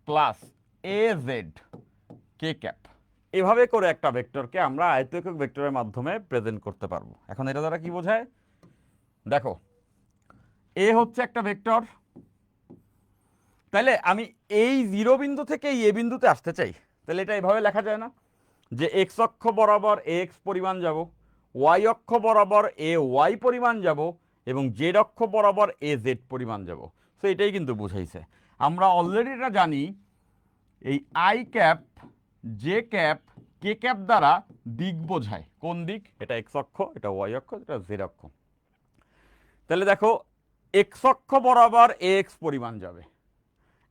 plus A Z K cap, এভাবে করে একটা ভেক্টরকে আমরা আয়ত্ত একক ভেক্টরের মাধ্যমে প্রেজেন্ট করতে পারবো। এখন এটা দ্বারা কি বোঝায় দেখো, এ হচ্ছে একটা ভেক্টর, তাহলে আমি এই জিরো বিন্দু থেকে এই এ বিন্দুতে আসতে চাই, তাহলে এটা এভাবে লেখা যায় না যে এক্স অক্ষ বরাবর এ এক্স পরিমাণ যাব, ওয়াই অক্ষ বরাবর এ ওয়াই পরিমাণ যাব এবং জেড অক্ষ বরাবর এ জেড পরিমাণ যাব। সো এটাই কিন্তু বুঝাইছে। আমরা অলরেডি এটা জানি, এই I cap J cap K cap দ্বারা দিক বোঝায়। কোন দিক? এটা এক্স অক্ষ, এটা ওয়াই অক্ষ, এটা জেড অক্ষ। তাহলে দেখো এক্স অক্ষ বরাবর এ এক্স পরিমাণ যাবে,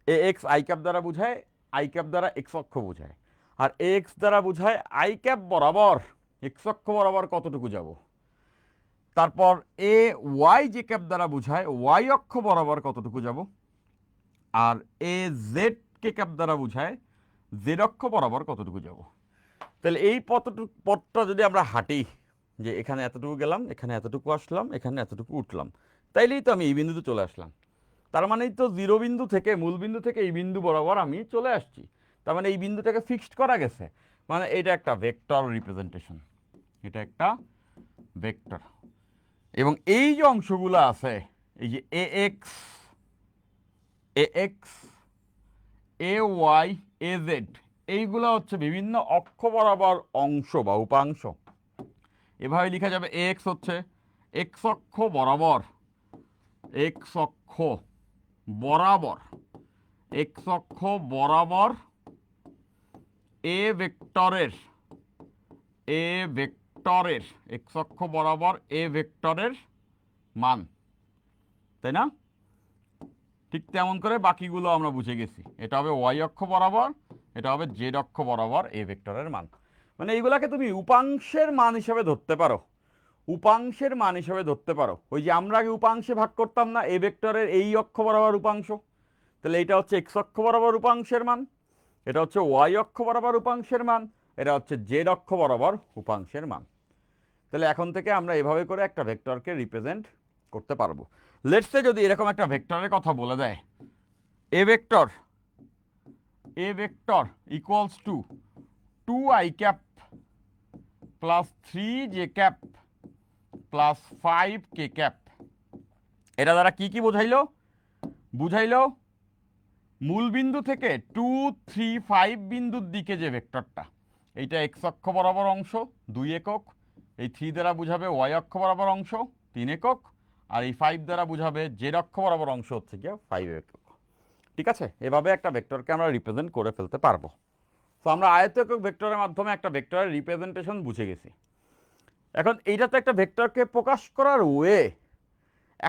এ এক্স আই ক্যাপ দ্বারা বোঝায়, আই ক্যাপ দ্বারা এক্স অক্ষ বোঝায়, আর এ এক্স দ্বারা বোঝায় আই ক্যাপ বরাবর এক্স অক্ষ বরাবর কতটুকু যাব। তারপর এ ওয়াই জে ক্যাপ দ্বারা বোঝায় ওয়াই অক্ষ বরাবর কতটুকু যাব, আর এ জেড কে ক্যাপ দ্বারা বোঝায় জেড অক্ষ বরাবর কতটুকু যাব। তাহলে এই পথটা যদি আমরা হাঁটি, যে এখানে এতটুকু গেলাম, এখানে এতটুকু আসলাম, এখানে এতটুকু উঠলাম, তাইলেই তো আমি এই বিন্দুতে চলে আসলাম। তার মানেই তো জিরো বিন্দু থেকে, মূল বিন্দু থেকে এই বিন্দু বরাবর আমি চলে আসছি। তার মানে এই বিন্দুটাকে ফিক্সড করা গেছে, মানে এটা একটা ভেক্টর রিপ্রেজেন্টেশন, এটা একটা ভেক্টর। এবং এই যে অংশগুলো আছে, এই যে A x A Y A Z, এইগুলো হচ্ছে বিভিন্ন অক্ষ বরাবর অংশ বা উপাংশ। এভাবে লেখা যাবে এ এক্স হচ্ছে এক্স অক্ষ বরাবর, এক্স অক্ষ বরাবর, এক্স অক্ষ বরাবর এ ভেক্টরের, এ ভেক্টরের এক্স অক্ষ বরাবর এ ভেক্টরের মান, তাই না? ঠিক তেমন করে বাকিগুলো আমরা বুঝে গেছি। এটা হবে ওয়াই অক্ষ বরাবর, এটা হবে জেড অক্ষ বরাবর এ ভেক্টরের মান। মানে এইগুলাকে তুমি উপাংশের মান হিসেবে ধরতে পারো, উপাংশের মান হিসেবে ধরতে পারো। ওই যে আমরা আগে উপাংশে ভাগ করতাম না, এ ভেক্টরের এই অক্ষ বরাবর উপাংশ, তাহলে এটা হচ্ছে এক্স অক্ষ বরাবর উপাংশের মান, এটা হচ্ছে ওয়াই অক্ষ বরাবর উপাংশের মান, এটা হচ্ছে জেড অক্ষ বরাবর উপাংশের মান। তাহলে এখন থেকে আমরা এভাবে করে একটা ভেক্টরকে রিপ্রেজেন্ট করতে পারবো। লেটস সে যদি এরকম একটা ভেক্টরের কথা বলে দেয়, এ vector equals to 2i cap plus 3j cap plus 5k cap. এটা দ্বারা কি কি বোঝাইলো? বুঝাইলো মূলবিন্দু থেকে 2, 3, 5 বিন্দুর দিকে যে ভেক্টরটা, এইটা এক্স অক্ষ বরাবর অংশ 2 একক, এই 3 দ্বারা বুঝাবে ওয়াই অক্ষ বরাবর অংশ 3 একক, আর এই 5 দ্বারা বুঝাবে জেড অক্ষ বরাবর অংশ হচ্ছে গিয়ে 5 একক। ঠিক আছে, এভাবে একটা ভেক্টরকে আমরা রিপ্রেজেন্ট করে ফেলতে পারবো। তো আমরা আয়ত একক ভেক্টরের মাধ্যমে একটা ভেক্টরের রিপ্রেজেন্টেশন বুঝে গেছি। এখন এইটা তো একটা ভেক্টরকে প্রকাশ করার ওয়ে।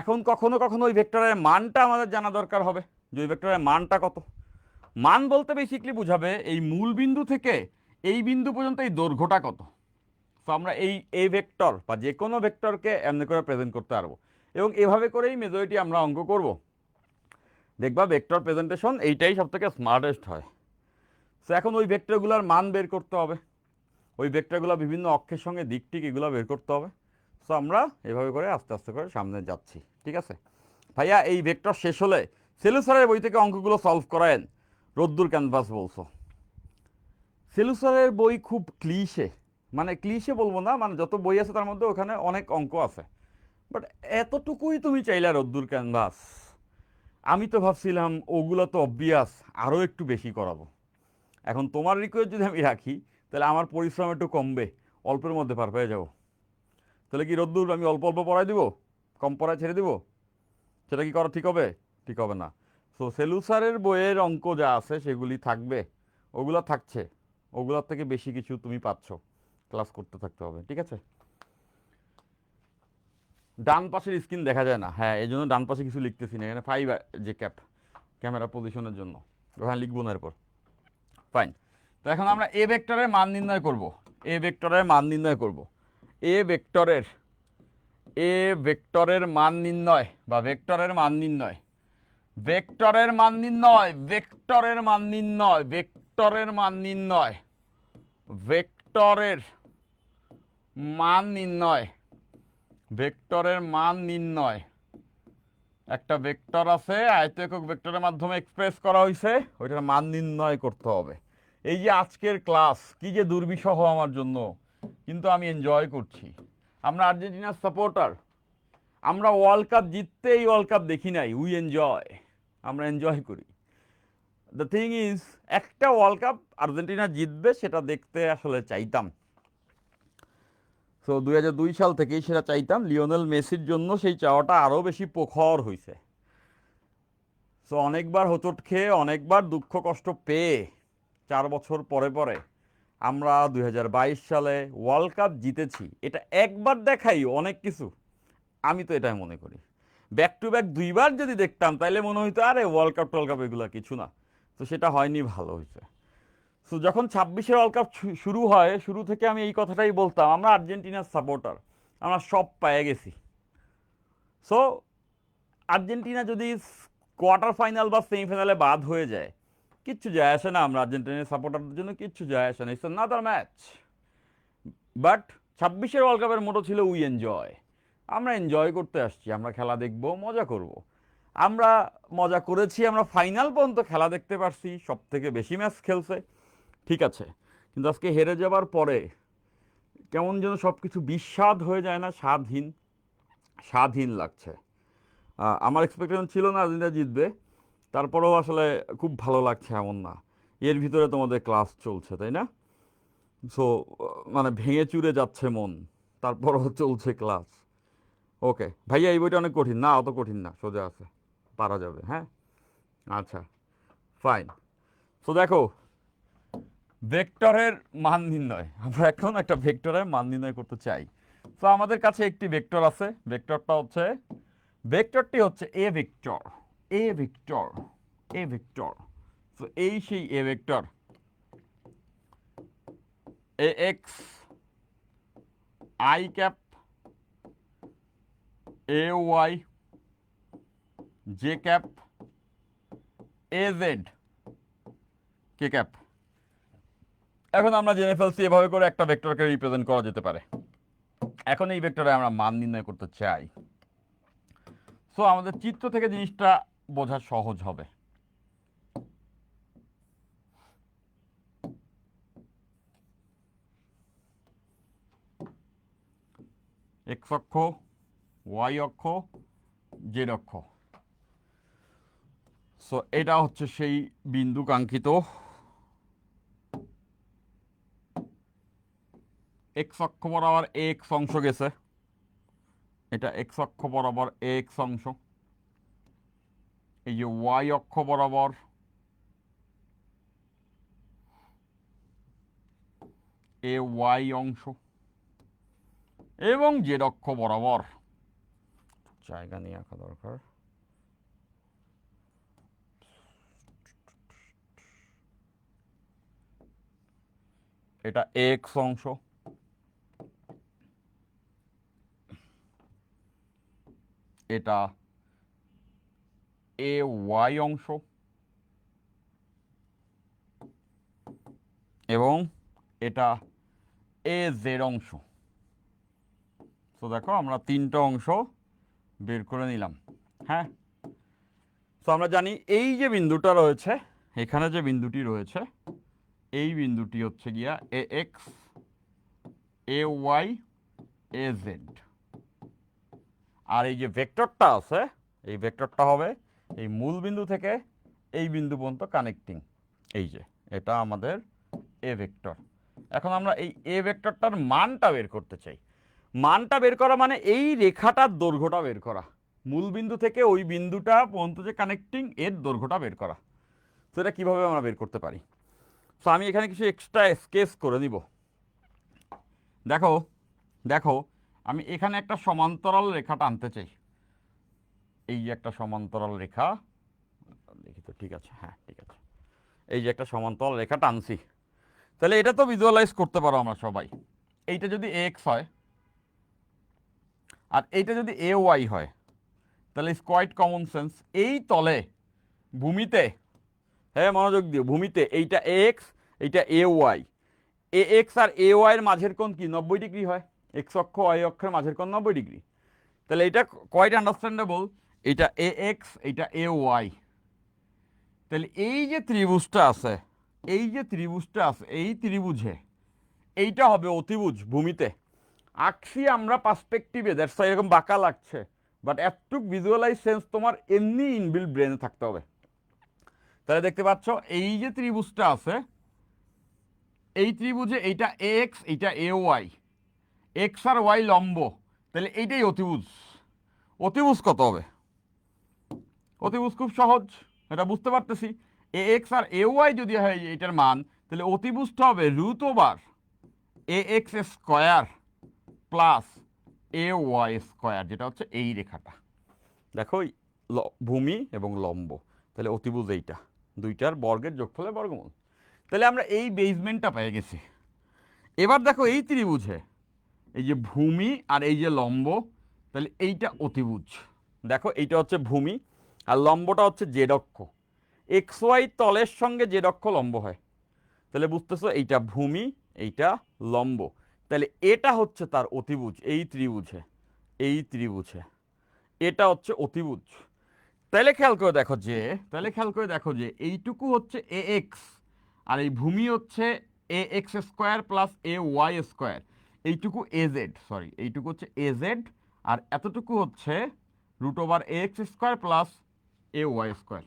এখন কখনো কখনো ওই ভেক্টরের মানটা আমাদের জানা দরকার হবে, যে ওই ভেক্টরের মানটা কত। মান বলতে বেসিকলি বুঝাবে এই মূল বিন্দু থেকে এই বিন্দু পর্যন্ত এই দৈর্ঘ্যটা কত। তো আমরা এই ভেক্টর বা যে কোনো ভেক্টরকে এমনি করে প্রেজেন্ট করতে পারবো, এবং এভাবে করেই মেজরিটি আমরা অঙ্ক করব। দেখবা ভেক্টর প্রেজেন্টেশন এইটাই সব থেকে স্মার্টেস্ট হয়। তো এখন ওই ভেক্টরগুলোর মান বের করতে হবে, ওই ভেক্টরগুলো বিভিন্ন অক্ষের সঙ্গে দিক টিক এগুলো বের করতে হবে। সো আমরা এভাবে করে আস্তে আস্তে করে সামনে যাচ্ছি। ঠিক আছে ভাইয়া, এই ভেক্টর শেষ হলে সেলু স্যারের বই থেকে অঙ্কগুলো সলভ করায়েন। রোদ্দুর ক্যানভাস বলছো, সেলু স্যারের বই খুব ক্লিশে, মানে ক্লিশে বলবো না, মানে যত বই আছে তার মধ্যে ওখানে অনেক অঙ্ক আছে, বাট এতটুকুই তুমি চাইলে রোদ্দুর ক্যানভাস। আমি তো ভাবছিলাম ওগুলো তো অবভিয়াস, আরও একটু বেশি করাবো। এখন তোমার রিকোয়েস্ট যদি আমি রাখি তাহলে আমার পরিশ্রম একটু কমবে, অল্পের মধ্যে পার পেয়ে যাবো। তাহলে কি রোদ্দুর আমি অল্প অল্প পড়াই দিব, কম পড়ায় ছেড়ে দিব? সেটা কি করা ঠিক হবে? ঠিক হবে না। সো সেলু স্যারের বইয়ের অঙ্ক যা আছে সেগুলি থাকবে, ওগুলো থাকছে, ওগুলোর থেকে বেশি কিছু তুমি পাচ্ছ, ক্লাস করতে থাকতে হবে। ঠিক আছে, ডান পাশের স্ক্রিন দেখা যায় না, হ্যাঁ এই জন্য ডান পাশে কিছু লিখতেছি না, এখানে 5 যে ক্যামেরা পজিশনের জন্য ওখানে লিখবো না এরপর। ফাইন। তো এখন আমরা এ ভেক্টরের মান নির্ণয় করব, এ ভেক্টরের মান নির্ণয় করব। এ ভেক্টরের মান নির্ণয় বা ভেক্টরের মান নির্ণয়, ভেক্টরের মান নির্ণয়, ভেক্টরের মান নির্ণয়, ভেক্টরের মান নির্ণয়, ভেক্টরের মান নির্ণয়, ভেক্টরের মান নির্ণয়। একটা ভেক্টর আছে আয়ত একক ভেক্টরের মাধ্যমে এক্সপ্রেস করা হয়েছে, ওইটার মান নির্ণয় করতে হবে। এই যে আজকের ক্লাস কি যে দুর্বিষহ আমার জন্য, কিন্তু আমি এনজয় করছি। আমরা আর্জেন্টিনার সাপোর্টার, আমরা ওয়ার্ল্ড কাপ জিততে এই ওয়ার্ল্ড কাপ দেখি নাই, উই এনজয়, আমরা এনজয় করি। দ্য থিং ইজ, একটা ওয়ার্ল্ড কাপ আর্জেন্টিনা জিতবে সেটা দেখতে আসলে চাইতাম। সো 2002 সাল থেকেই সেটা চাইতাম, লিওনেল মেসির জন্য সেই চাওয়াটা আরও বেশি প্রখর হয়েছে। সো অনেকবার হোঁচট খেয়ে, অনেকবার দুঃখ কষ্ট পেয়ে 4 বছর পরে পরে আমরা 2022 সালে ওয়ার্ল্ড কাপ জিতেছি। এটা একবার দেখাই অনেক কিছু, আমি তো এটাই মনে করি। ব্যাক টু ব্যাক 2বার যদি দেখতাম তাহলে মনে হইতো আরে ওয়ার্ল্ড কাপ টোয়ার্ল্ড কাপ এগুলো কিছু না। তো সেটা হয়নি, ভালো হয়েছে। সো যখন 26-এর ওয়ার্ল্ড কাপ শুরু হয়, শুরু থেকে আমি এই কথাটাই বলতাম, আমরা আর্জেন্টিনার সাপোর্টার, আমরা সব পেয়ে গেছি। সো আর্জেন্টিনা যদি কোয়ার্টার ফাইনাল বা সেমিফাইনালে বাদ হয়ে যায়, কিচ্ছু যায় আসে না, আমরা আর্জেন্টিনার সাপোর্টারদের জন্য কিচ্ছু যায় আসে না, ইটস আনাদার ম্যাচ। বাট 26-এর ওয়ার্ল্ড কাপের মোটো ছিল উই এনজয়, আমরা এনজয় করতে আসছি, আমরা খেলা দেখব, মজা করব। আমরা মজা করেছি, আমরা ফাইনাল পর্যন্ত খেলা দেখতে পারছি, সব থেকে বেশি ম্যাচ খেলছে, ঠিক আছে। কিন্তু আজকে হেরে যাবার পরে কেমন যেন সব কিছু বিস্বাদ হয়ে যায় না, স্বাদহীন, স্বাদহীন লাগছে। আমার এক্সপেকটেশন ছিল না আর্জেন্টিনা জিতবে, তারপরেও আসলে খুব ভালো লাগছে এমন না। এর ভিতরে তোমাদের ক্লাস চলছে তাই না? সো মানে ভেঙে চুরে যাচ্ছে মন, তারপরও চলছে ক্লাস। ওকে ভাইয়া, এই বইটা অনেক কঠিন না? অত কঠিন না, সোজা আছে, পারা যাবে। হ্যাঁ, আচ্ছা, ফাইন। তো দেখো, ভেক্টরের মান নির্ণয়, আমরা এখন একটা ভেক্টরের মান নির্ণয় করতে চাই। তো আমাদের কাছে একটি ভেক্টর আছে, ভেক্টরটা হচ্ছে, ভেক্টরটি হচ্ছে A vector, A vector, A vector. তো এই সেই A vector, A x I cap, A Y J cap, A Z K cap. এখন আমরা জেনে ফেলছি এভাবে করে একটা ভেক্টরকে রিপ্রেজেন্ট করা যেতে পারে। এখন এই ভেক্টরে আমরা মান নির্ণয় করতে চাই। সো আমাদের চিত্র থেকে জিনিসটা বোঝা সহজ হবে। এক্স অক্ষ, ওয়াই অক্ষ, জেড অক্ষ। সো এটা হচ্ছে সেই বিন্দু কাঙ্ক্ষিত, এক্স অক্ষ বরাবর এক্স অংশ গেছে, এটা এক্স অক্ষ বরাবর এক্স অংশ, এই যে ওয়াই অক্ষ বরাবর এ ওয়াই অংশ, এবং জেড অক্ষ বরাবর, জায়গা নিয়ে আঁকা দরকার, এটা এক্স অংশ, এটা এ ওয়াই অংশ, এবং এটা এ জেড অংশ। তো দেখো আমরা তিনটা অংশ বের করে নিলাম। হ্যাঁ, তো আমরা জানি এই যে বিন্দুটা রয়েছে, এখানে যে বিন্দুটি রয়েছে, এই বিন্দুটি হচ্ছে গিয়া A x, A Y, A Z. আর এই যে ভেক্টরটা আছে, এই ভেক্টরটা হবে এই মূল বিন্দু থেকে এই বিন্দু পর্যন্ত কানেক্টিং। এই যে এটা আমাদের এ ভেক্টর। এখন আমরা এই এ ভেক্টরটার মানটা বের করতে চাই। মানটা বের করা মানে এই রেখাটার দৈর্ঘ্যটা বের করা, মূল বিন্দু থেকে ওই বিন্দুটা পর্যন্ত যে কানেক্টিং এর দৈর্ঘ্যটা বের করা। তো এটা কীভাবে আমরা বের করতে পারি? তো আমি এখানে কিছু এক্সট্রা স্কেচ করে দিব। দেখো দেখো আমি এখানে একটা সমান্তরাল রেখা টানতে চাই। এই যে একটা সমান্তরাল রেখা, দেখি তো ঠিক আছে, হ্যাঁ ঠিক আছে, এই যে একটা সমান্তরাল রেখা টানছি। তাহলে এটা তো ভিজুয়ালাইজ করতে পারো আমরা সবাই। এইটা যদি এক্স হয় আর এইটা যদি এ ওয়াই হয়, তাহলে ইটস কোয়াইট কমন সেন্স এই তলে ভূমিতে, হ্যাঁ মনোযোগ দিও, ভূমিতে এইটা এক্স, এইটা এ ওয়াই, এ এক্স আর এ ওয়াইয়ের মাঝের কোণ কি 90 ডিগ্রি হয়, এক্স অক্ষ ওয়াই অক্ষের মাঝের কোণ 90 ডিগ্রি। তাহলে এটা কোয়াইট আন্ডারস্ট্যান্ডেবল, এটা এ এক্স, এটা এ ওয়াই। তাহলে এই যে ত্রিভুজটা আছে, এই যে ত্রিভুজটা আছে, এই ত্রিভুজে এইটা হবে অতিভুজ ভূমিতে। আঁকছি আমরা পার্সপেক্টিভে, দ্যাটস এরকম বাঁকা লাগছে, বাট এতটুক ভিজুয়ালাইজ সেন্স তোমার এমনি ইনবিল্ট ব্রেনে থাকতে হবে। তাহলে দেখতে পাচ্ছ এই যে ত্রিভুজটা আছে, এই ত্রিভুজে এইটা এ এক্স, এইটা এ ওয়াই, এক্স আর ওয়াই লম্ব, তাহলে এইটাই অতিভুজ। অতিভুজ কত হবে? অতিভুজ খুব সহজ, এটা বুঝতে পারতেছি। এ এক্স আর এ ওয়াই যদি হয় এটার মান, তাহলে অতিভুজটা হবে root over A x square plus A Y square, যেটা হচ্ছে এই রেখাটা। দেখো ভূমি এবং লম্ব, তাহলে অতিভুজ এইটা, দুইটার বর্গের যোগফলের বর্গমূল। তাহলে আমরা এই বেসমেন্টটা পেয়ে গেছি। এবার দেখো এই ত্রিভুজে এই যে ভূমি আর এই যে লম্ব, তাহলে এইটা অতিভুজ। দেখো এইটা হচ্ছে ভূমি আর লম্বটা হচ্ছে জেড অক্ষ। এক্স ওয়াই তলের সঙ্গে জেড অক্ষ লম্ব হয়, তাহলে বুঝতেছো এইটা ভূমি, এইটা লম্ব, তাহলে এটা হচ্ছে তার অতিভুজ। এই ত্রিভুজে, এই ত্রিভুজে এটা হচ্ছে অতিভুজ। তাহলে খেয়াল করে দেখো যে, তাহলে খেয়াল করে দেখো যে এইটুকু হচ্ছে এ এক্স আর এই ভূমি হচ্ছে এ x square plus A Y square, এইটুকু এ জেড, সরি এইটুকু হচ্ছে এ জেড, আর এতটুকু হচ্ছে root over A x square plus A Y square.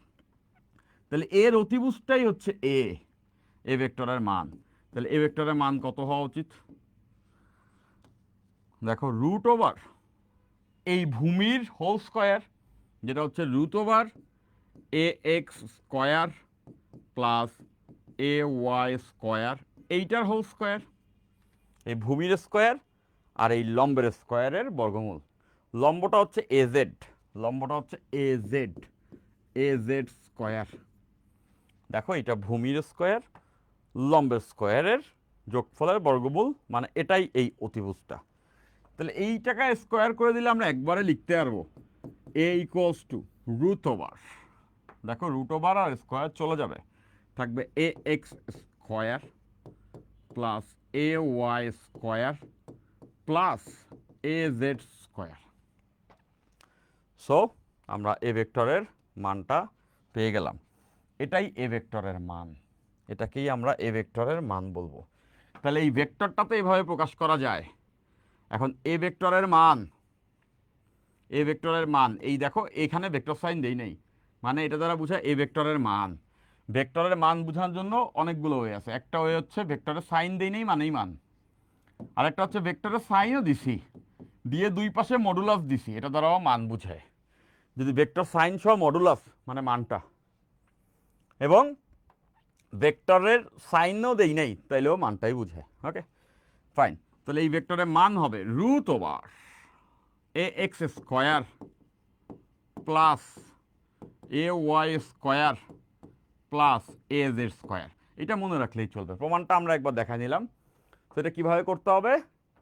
তাহলে এর অতিভুজটাই হচ্ছে এ ভেক্টরের মান। তাহলে এ ভেক্টরের মান কত হওয়া উচিত? দেখো রুট ওভার এই ভূমির হোল স্কোয়ার, যেটা হচ্ছে root over A x square plus A Y square, এইটার হোল স্কোয়ার, এই ভূমির স্কোয়ার আর এই লম্বের স্কোয়ারের বর্গমূল। লম্বটা হচ্ছে এ জেড, লম্বটা হচ্ছে এ জেড স্কোয়ার। দেখো এটা ভূমির স্কোয়ার, লম্বের স্কোয়ারের যোগফলের বর্গমূল, মানে এটাই এই অতিভুজটা। তাহলে এইটাকে স্কোয়ার করে দিলে আমরা একবারে লিখতে পারবো A equals to root over, দেখো রুট ওভার আর স্কোয়ার চলে যাবে, থাকবে A x square plus A Y square plus A Z square. So আমরা এ ভেক্টরের মানটা পেয়ে গেলাম। এটাই এ ভেক্টরের মান, এটাকেই আমরা এ ভেক্টরের মান বলবো। তাহলে এই ভেক্টরটা তো এইভাবে প্রকাশ করা যায়। এখন এ ভেক্টরের মান, এ ভেক্টরের মান এই দেখো এখানে ভেক্টর সাইন দেই নাই, মানে এটা দ্বারা বোঝায় এ ভেক্টরের মান। ভেক্টরের মান বোঝানোর জন্য অনেকগুলো ওয়ে আছে। একটা ওয়ে হচ্ছে ভেক্টরের সাইন দেই নেই মানেই মান, আরেকটা হচ্ছে ভেক্টরের সাইনও দিছি দিয়ে দুই পাশে মডুলাস দিছি, এটা দ্বারাও মান বুঝায়। যদি ভেক্টর সাইন সহ মডুলাস মানে মানটা, এবং ভেক্টরের সাইনও দেই নাই তাইলেও মানটাই বুঝায়। ওকে ফাইন, তাহলে এই ভেক্টরের মান হবে root over A x square plus A Y square plus A Z square. এটা মনে রাখলেই চলবে। প্রমাণটা আমরা একবার দেখা নিলাম। সেটা কিভাবে করতে হবে?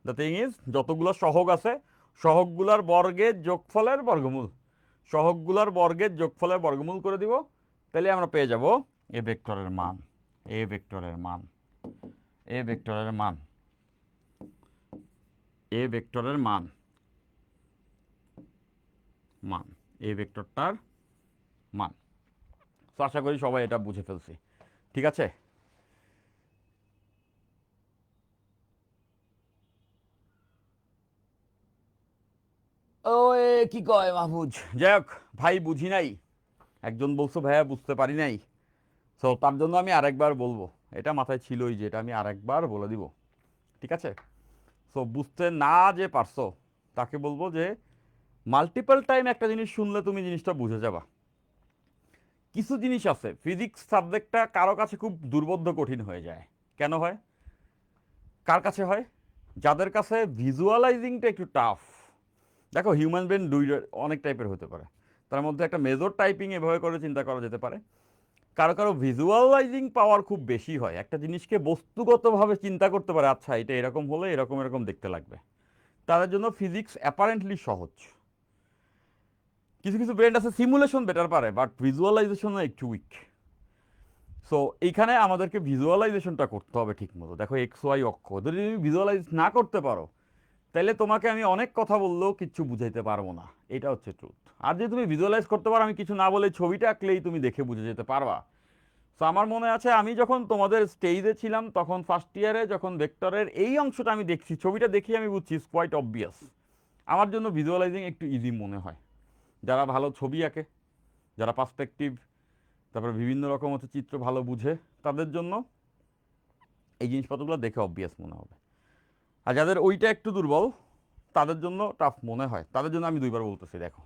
দ্য থিং ইজ, যতগুলো সহগ আছে সহগগুলোর বর্গের যোগফলের বর্গমূল, সহগগুলোর বর্গের যোগফলের বর্গমূল করে দিব, তাহলে আমরা পেয়ে যাব এ ভেক্টরের মান, এ ভেক্টরের মান, এ ভেক্টরের মান, এ ভেক্টরের মান, মান, এ ভেক্টরটার মান। তো আশা করি সবাই এটা বুঝে ফেলছি। ঠিক আছে, ও কি কয় মাহফুজ, যাই হোক ভাই বুঝি নাই, একজন বলছো ভাইয়া বুঝতে পারি নাই, সো তার জন্য আমি আরেকবার বলবো। এটা মাথায় ছিলই যে এটা আমি আরেকবার বলে দিব। ঠিক আছে, সো বুঝতে না যে পারছো তাকে বলবো যে মাল্টিপল টাইম একটা জিনিস শুনলে তুমি জিনিসটা বুঝে যাবা। কিছু জিনিস আছে ফিজিক্স সাবজেক্টটা কারো কাছে খুব দুর্বোধ্য কঠিন হয়ে যায়। কেন হয়? কার কাছে হয়? যাদের কাছে ভিজুয়ালাইজিংটা একটু টাফ। দেখো হিউম্যান ব্রেন দুই অনেক টাইপের হতে পারে, তার মধ্যে একটা মেজর টাইপিং এভাবে করে চিন্তা করা যেতে পারে। কারো কারো ভিজুয়ালাইজিং পাওয়ার খুব বেশি হয়, একটা জিনিসকে বস্তুগতভাবে চিন্তা করতে পারে, আচ্ছা এটা এরকম হলে এরকম এরকম দেখতে লাগবে। তাদের জন্য ফিজিক্স অ্যাপারেন্টলি সহজ। কিছু কিছু ব্রেন আছে সিমুলেশন বেটার পারে, বাট ভিজুয়ালাইজেশনে একটু উইক। সো এইখানে আমাদেরকে ভিজুয়ালাইজেশনটা করতে হবে ঠিক মতো। দেখো এক্স ওয়াই অক্ষ যদি তুমি ভিজুয়ালাইজ না করতে পারো তাহলে তোমাকে আমি অনেক কথা বললেও কিচ্ছু বুঝাইতে পারবো না, এটা হচ্ছে ট্রুথ। আর যদি তুমি ভিজুয়ালাইজ করতে পারো, আমি কিছু না বলে ছবিটা আঁকলেই তুমি দেখে বুঝে যেতে পারবা। সো আমার মনে আছে আমি যখন তোমাদের স্টেজে ছিলাম তখন ফার্স্ট ইয়ারে যখন ভেক্টরের এই অংশটা আমি দেখছি, ছবিটা দেখি আমি বুঝছি ইটস কোয়াইট অবভিয়াস। আমার জন্য ভিজুয়ালাইজিং একটু ইজি মনে হয়। যারা ভালো ছবি আঁকে, যারা পার্সপেক্টিভ, তারপরে বিভিন্ন রকম হচ্ছে চিত্র ভালো বুঝে, তাদের জন্য এই জিনিসপত্রগুলো দেখে অবভিয়াস মনে হবে। আর যাদের ওইটা একটু দুর্বল তাদের জন্য টাফ মনে হয়, তাদের জন্য আমি দুইবার বলতেছি। দেখো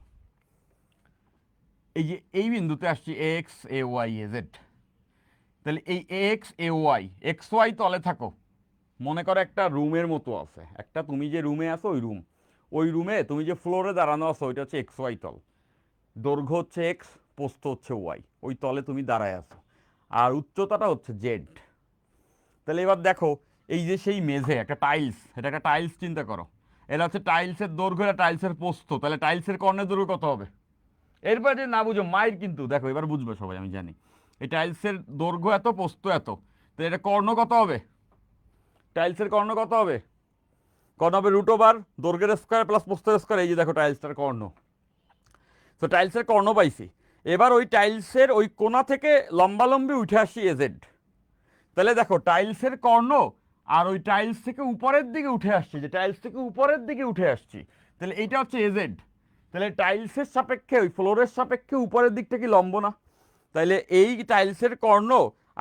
এই যে এই বিন্দুতে আসছি a x A Y A z, তাহলে এই a x A y x y তলে থাকো, মনে করো একটা রুমের মতো আছে, একটা তুমি যে রুমে আছো ওই রুম, ওই রুমে তুমি যে ফ্লোরে দাঁড়ানো আছো ওইটা হচ্ছে এক্স ওয়াই তল, দৈর্ঘ্য হচ্ছে এক্স, প্রস্থ হচ্ছে ওয়াই, ওই তলে তুমি দাঁড়ায় আছো, আর উচ্চতাটা হচ্ছে জেড। তাহলে এবার দেখো এই যে সেই মেঝে একটা টাইলস, এটা একটা টাইলস চিন্তা করো, এটা হচ্ছে টাইলসের দৈর্ঘ্য, এটা টাইলসের প্রস্থ, তাহলে টাইলসের কর্ণের দৈর্ঘ্য কত হবে? এরপর যে না বুঝো মায়ের কিন্তু দেখো এবার বুঝবে সবাই, আমি জানি এই টাইলসের দৈর্ঘ্য এত প্রস্থ এত, তো এটা কর্ণ কত হবে? টাইলসের কর্ণ কত হবে? কর্ণ হবে রুট ওভার দৈর্ঘ্যের স্কোয়ার প্লাস প্রস্থের স্কোয়ার, এই যে দেখো টাইলসটার কর্ণ। তো টাইলসের কর্ণ পাইছি, এবার ওই টাইলসের ওই কোণা থেকে লম্বালম্বি উঠে আসি এজেড। তাহলে দেখো টাইলসের কর্ণ আর ওই টাইলস থেকে উপরের দিকে উঠে আসছি, যে টাইলস থেকে উপরের দিকে উঠে আসছি, তাহলে এইটা হচ্ছে এজেড। তাহলে টাইলসের সাপেক্ষে ওই ফ্লোরের সাপেক্ষে উপরের দিকটা কি লম্ব না? তাইলে এই টাইলসের কর্ণ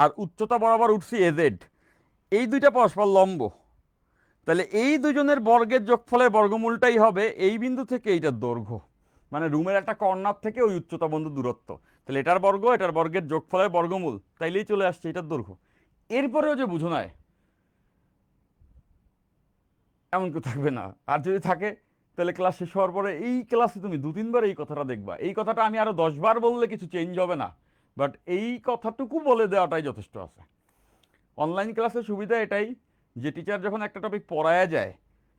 আর উচ্চতা বরাবর উঠছি এজেড, এই দুইটা পরস্পর লম্ব। তাহলে এই দুজনের বর্গের যোগফলের বর্গমূলটাই হবে এই বিন্দু থেকে এইটার দৈর্ঘ্য, মানে রুমের একটা কর্নার থেকে ওই উচ্চতা বন্ধু দূরত্ব। তাহলে এটার বর্গ এটার বর্গের যোগফলের বর্গমূল, তাইলেই চলে আসছে এটার দৈর্ঘ্য। এরপরেও যে বুঝো নয় এমন কেউ থাকবে না, আর যদি থাকে তাহলে ক্লাস শেষ হওয়ার পরে এই ক্লাসে তুমি দু তিনবার এই কথাটা দেখবা। এই কথাটা আমি আরো 10 বার বললে কিছু চেঞ্জ হবে না, বাট এই কথাটুকু বলে দেওয়াটাই যথেষ্ট আছে। অনলাইন ক্লাসের সুবিধা এটাই যে টিচার যখন একটা টপিক পড়ায়া যায়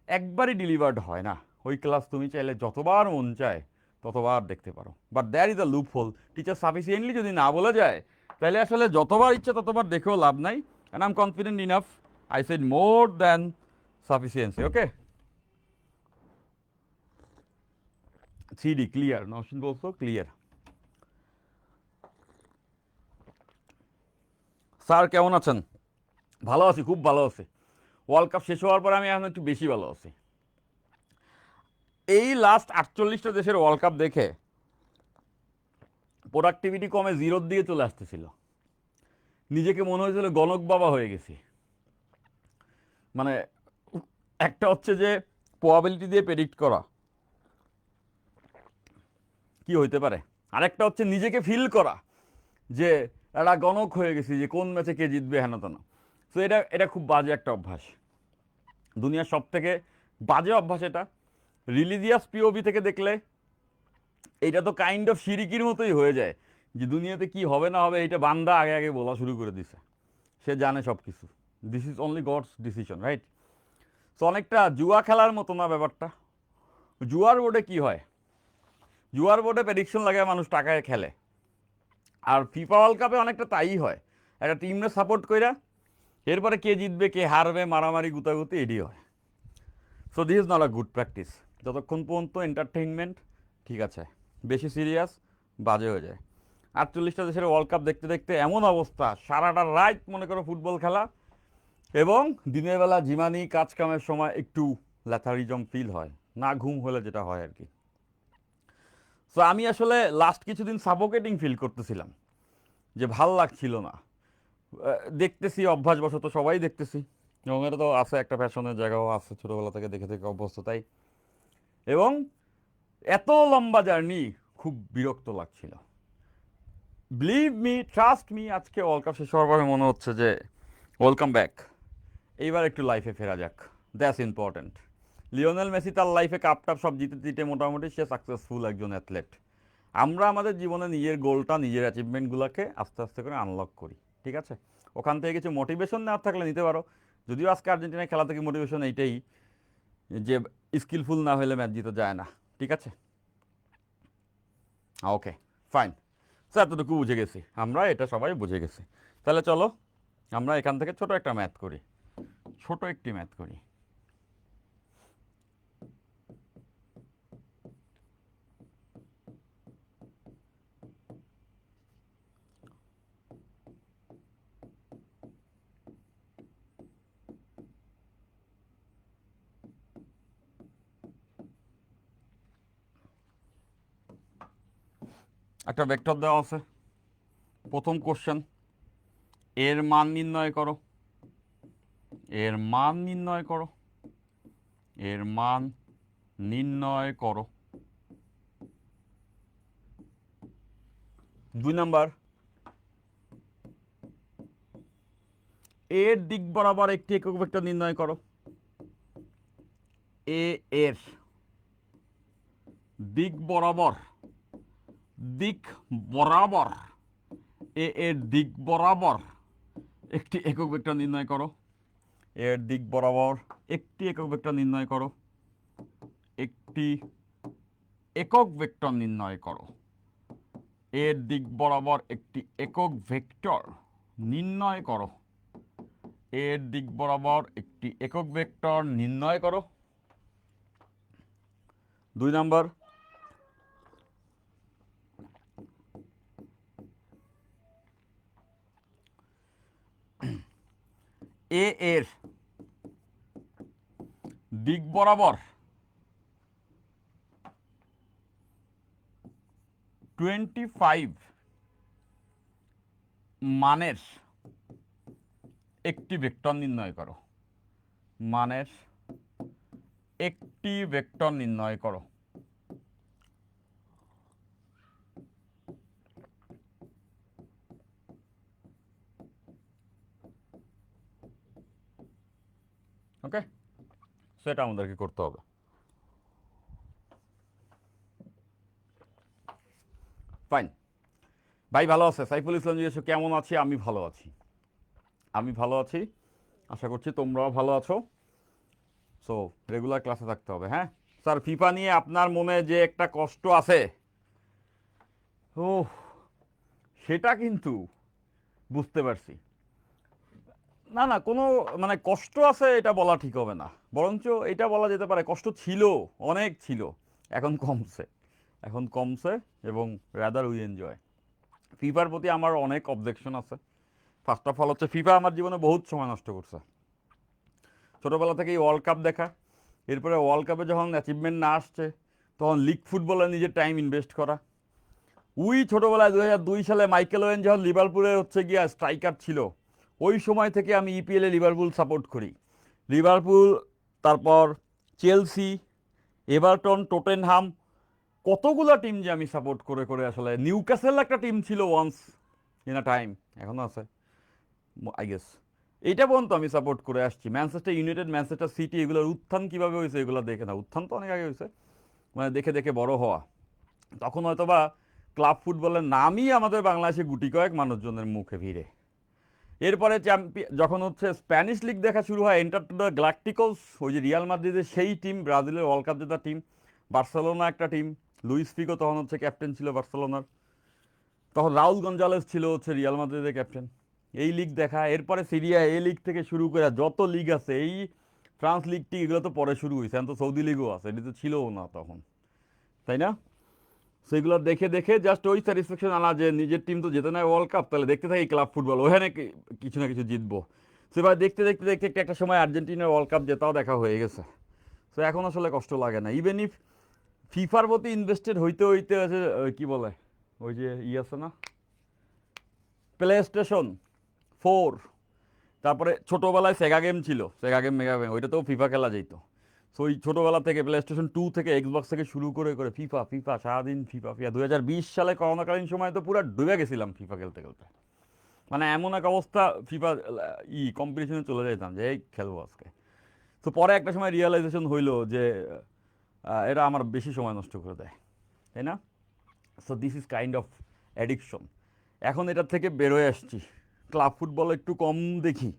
একবারই ডিলিভার্ড হয় না, ওই ক্লাস তুমি চাইলে যতবার মন চায় ততবার দেখতে পারো। But there is a loophole, teacher sufficiently যদি না বলে যায় তাহলে আসলে যতবার ইচ্ছা ততবার দেখেও লাভ নাই। And I am confident enough, I said more than sufficiency. Okay, 3D clear, Nowshin বলছো ক্লিয়ার। স্যার কেমন আছেন? ভালো আছি, খুব ভালো আছি। ওয়ার্ল্ড কাপ শেষ হওয়ার পর আমি এখন একটু বেশি ভালো আছি। এই লাস্ট 48টা দেশের ওয়ার্ল্ড কাপ দেখে প্রোডাক্টিভিটি কমে জিরোর দিকে চলে আসতেছিল, নিজেকে মনে হয়েছিল গণক বাবা হয়ে গেছি। মানে একটা হচ্ছে যে প্রবাবিলিটি দিয়ে প্রেডিক্ট করা কি হইতে পারে, আরেকটা হচ্ছে নিজেকে ফিল করা যে একটা গণক হয়ে গেছি, যে কোন ম্যাচে কে জিতবে হেন তেন। তো এটা এটা খুব বাজে একটা অভ্যাস, দুনিয়ার সব থেকে বাজে অভ্যাস এটা। রিলিজিয়াস পিওভি থেকে দেখলে এইটা তো কাইন্ড অফ সিরিকির মতোই হয়ে যায়, যে দুনিয়াতে কি হবে না হবে এটা বান্দা আগে আগে বলা শুরু করে দিছে, সে জানে সব কিছু, this is only God's decision, right? তো অনেকটা জুয়া খেলার মতো না ব্যাপারটা। জুয়ার বোর্ডে কি হয়, জুয়ার বোর্ডে প্রেডিকশন লাগে মানুষ টাকায় খেলে, আর ফিফা ওয়ার্ল্ড কাপে অনেকটা তাই হয়, একটা টিমরে সাপোর্ট কইরা এরপরে কে জিতবে কে হারবে মারামারি গুতাগুতি এটি হয়। So this is not a good practice. যতক্ষণ পর্যন্ত এন্টারটেইনমেন্ট ঠিক আছে, বেশি সিরিয়াস বাজে হয়ে যায়। 48টা দেশের ওয়ার্ল্ড কাপ দেখতে দেখতে এমন অবস্থা, সারাটা রাত মনে করো ফুটবল খেলা, এবং দিনের বেলা জিমানি কাজ কামের সময় একটু ল্যাথারিজম ফিল হয়, না ঘুম হলে যেটা হয় আর কি। সো আমি আসলে লাস্ট কিছুদিন সাফোকেটিং ফিল করতেছিলাম, যে ভাল লাগছিল না। দেখতেছি অভ্যাসবশত সবাই দেখতেছি, এবং এটা তো আছে একটা ফ্যাশনের জায়গাও আছে, ছোটোবেলা থেকে দেখে দেখে অভ্যস্ত তাই। এবং এত লম্বা জার্নি খুব বিরক্ত লাগছিল। বিলিভ মি, ট্রাস্ট মি, আজকে ওয়ার্ল্ড কাপ শেষ হওয়ার পরে মনে হচ্ছে যে ওয়েলকাম ব্যাক, এইবার একটু লাইফে ফেরা যাক, দ্যাটস ইম্পর্ট্যান্ট। লিওনেল মেসি তার লাইফে কাপ টাপ সব জিতে জিতে মোটামুটি সে সাকসেসফুল একজন অ্যাথলেট। আমরা আমাদের জীবনে নিজের গোলটা নিজের অ্যাচিভমেন্টগুলোকে আস্তে আস্তে করে আনলক করি, ঠিক আছে? ওখান থেকে কিছু মোটিভেশন নেওয়ার থাকলে নিতে পারো। যদিও আজকে আর্জেন্টিনার খেলা থেকে মোটিভেশন এইটাই যে স্কিলফুল না হলে ম্যাচ জিতে যায় না, ঠিক আছে? ওকে, ফাইন। স্যার এতটুকু বুঝে গেছি, আমরা এটা সবাই বুঝে গেছি। তাহলে চলো আমরা এখান থেকে ছোট একটা ম্যাথ করি, ছোট একটি ম্যাথ করি। একটা ভেক্টর দেওয়া আছে, প্রথম কোশ্চেন, এর মান নির্ণয় করো, এর মান নির্ণয় করো, এর মান নির্ণয় করো। 2 নাম্বার, এর দিক বরাবর একটি একক ভেক্টর নির্ণয় করো। এ এর দিক বরাবর, দিক বরাবর, এ এর দিক বরাবর একটি একক ভেক্টর নির্ণয় করো। এর দিক বরাবর একটি একক ভেক্টর নির্ণয় করো, একটি একক ভেক্টর নির্ণয় করো। এর দিক বরাবর একটি একক ভেক্টর নির্ণয় করো। এর দিক বরাবর একটি একক ভেক্টর নির্ণয় করো। 2 নাম্বার, এ এর দিক বরাবর 25 মানের একটি ভেক্টর নির্ণয় করো। মানের একটি ভেক্টর নির্ণয় করো। ওকে, সেটা আমাদেরকে করতে হবে। ফাইন, ভাই ভালো আছে? সাইফুল ইসলাম জিজ্ঞেস কেমন আছি? আমি ভালো আছি, আমি ভালো আছি, আশা করছি তোমরাও ভালো আছো। সো রেগুলার ক্লাসে থাকতে হবে। হ্যাঁ স্যার, ফিফা নিয়ে আপনার মনে যে একটা কষ্ট আছে, ও সেটা কিন্তু বুঝতে পারছি। না না, কোনো মানে কষ্ট আছে এটা বলা ঠিক হবে না, বরঞ্চ এটা বলা যেতে পারে কষ্ট ছিল, অনেক ছিল, এখন কমছে, এখন কমছে, এবং রাদার উই এনজয়। ফিফার প্রতি আমার অনেক অবজেকশন আছে। ফার্স্ট অফ অল হচ্ছে ফিফা আমার জীবনে বহুত সময় নষ্ট করছে। ছোটোবেলা থেকেই ওয়ার্ল্ড কাপ দেখা, এরপরে ওয়ার্ল্ড কাপে যখন অ্যাচিভমেন্ট না আসছে তখন লিগ ফুটবলে নিজের টাইম ইনভেস্ট করা, ওই ছোটবেলায় 2002 সালে মাইকেল ওয়েন যখন লিভারপুলের হচ্ছে গিয়া স্ট্রাইকার ছিল, ওই সময় থেকে আমি ইপিএলে লিভারপুল সাপোর্ট করি। লিভারপুল, তারপর চেলসি, এভারটন, টোটেনহাম, কতগুলো টিম যে আমি সাপোর্ট করে করে আসলে, নিউক্যাসল একটা টিম ছিল ওয়ান্স ইন আ টাইম, এখনো আছে আই গেস। এইটা পর্যন্ত আমি সাপোর্ট করে আসছি। ম্যানচেস্টার ইউনাইটেড, ম্যানচেস্টার সিটি, এগুলোর উত্থান কীভাবে হয়েছে এগুলো দেখে না, উত্থান তো অনেক আগে হয়েছে, মানে দেখে দেখে বড় হওয়া। তখন হয়তো বা ক্লাব ফুটবলের নামই আমাদের বাংলাদেশে গুটি কয়েক মানুষজনের মুখে ভিড়ে। এরপরে যখন হচ্ছে স্প্যানিশ লিগ দেখা শুরু হয়, এন্টার টু দ্য গ্যালাক্টিকোস, ওই যে রিয়াল মাদ্রিদের সেই টিম, ব্রাজিলের ওয়ার্ল্ড কাপ জেতা টিম, বার্সেলোনা একটা টিম, লুইস ফিগো তখন হচ্ছে ক্যাপ্টেন ছিল বার্সেলোনার, তখন রাউল গঞ্জালেস ছিল হচ্ছে রিয়াল মাদ্রিদের ক্যাপ্টেন। এই লিগ দেখা, এরপরে সিরিয়া এ লিগ থেকে শুরু করে যত লিগ আছে, এই ফ্রান্স লিগটি, এগুলো তো পরে শুরু হয়েছে, এখন তো সৌদি লিগও আছে, এটি তো ছিলও না তখন, তাই না? সেগুলো দেখে দেখে জাস্ট ওই স্যাটিসফ্যাকশন আনা যে নিজের টিম তো জেতে নেয় ওয়ার্ল্ড কাপ, তাহলে দেখতে থাকি ক্লাব ফুটবল, ওখানে কিছু না কিছু জিতবো। সেবার দেখতে দেখতে দেখতে একটা সময় আর্জেন্টিনার ওয়ার্ল্ড কাপ জেতাও দেখা হয়ে গেছে। তো এখন আসলে কষ্ট লাগে না, ইভেন ইফ ফিফার প্রতি ইনভেস্টেড হইতে হইতে আছে, কি বলে ওই যে আছে না, প্লে স্টেশন 4, তারপরে ছোটোবেলায় সেগা গেম ছিল, সেগা গেম মেগা গেম, ওইটাতেও ফিফা খেলা যেত। সো ওই ছোটোবেলা থেকে প্লে স্টেশন 2 থেকে এক্সবক্স থেকে শুরু করে করে ফিফা ফিফা সারাদিন ফিফা ফিফা। 2020 সালে করোনাকালীন সময় তো পুরো ডুবে গেছিলাম ফিফা খেলতে খেলতে, মানে এমন এক অবস্থা, ফিফা কম্পিটিশনে চলে যেতাম যে এই খেলবো আজকে। তো পরে একটা সময় রিয়েলাইজেশন হইলো যে এটা আমার বেশি সময় নষ্ট করে দেয়, তাই না? So this is kind of addiction. এখন এটার থেকে বেরোয় আসছি, ক্লাব ফুটবল একটু কম দেখি,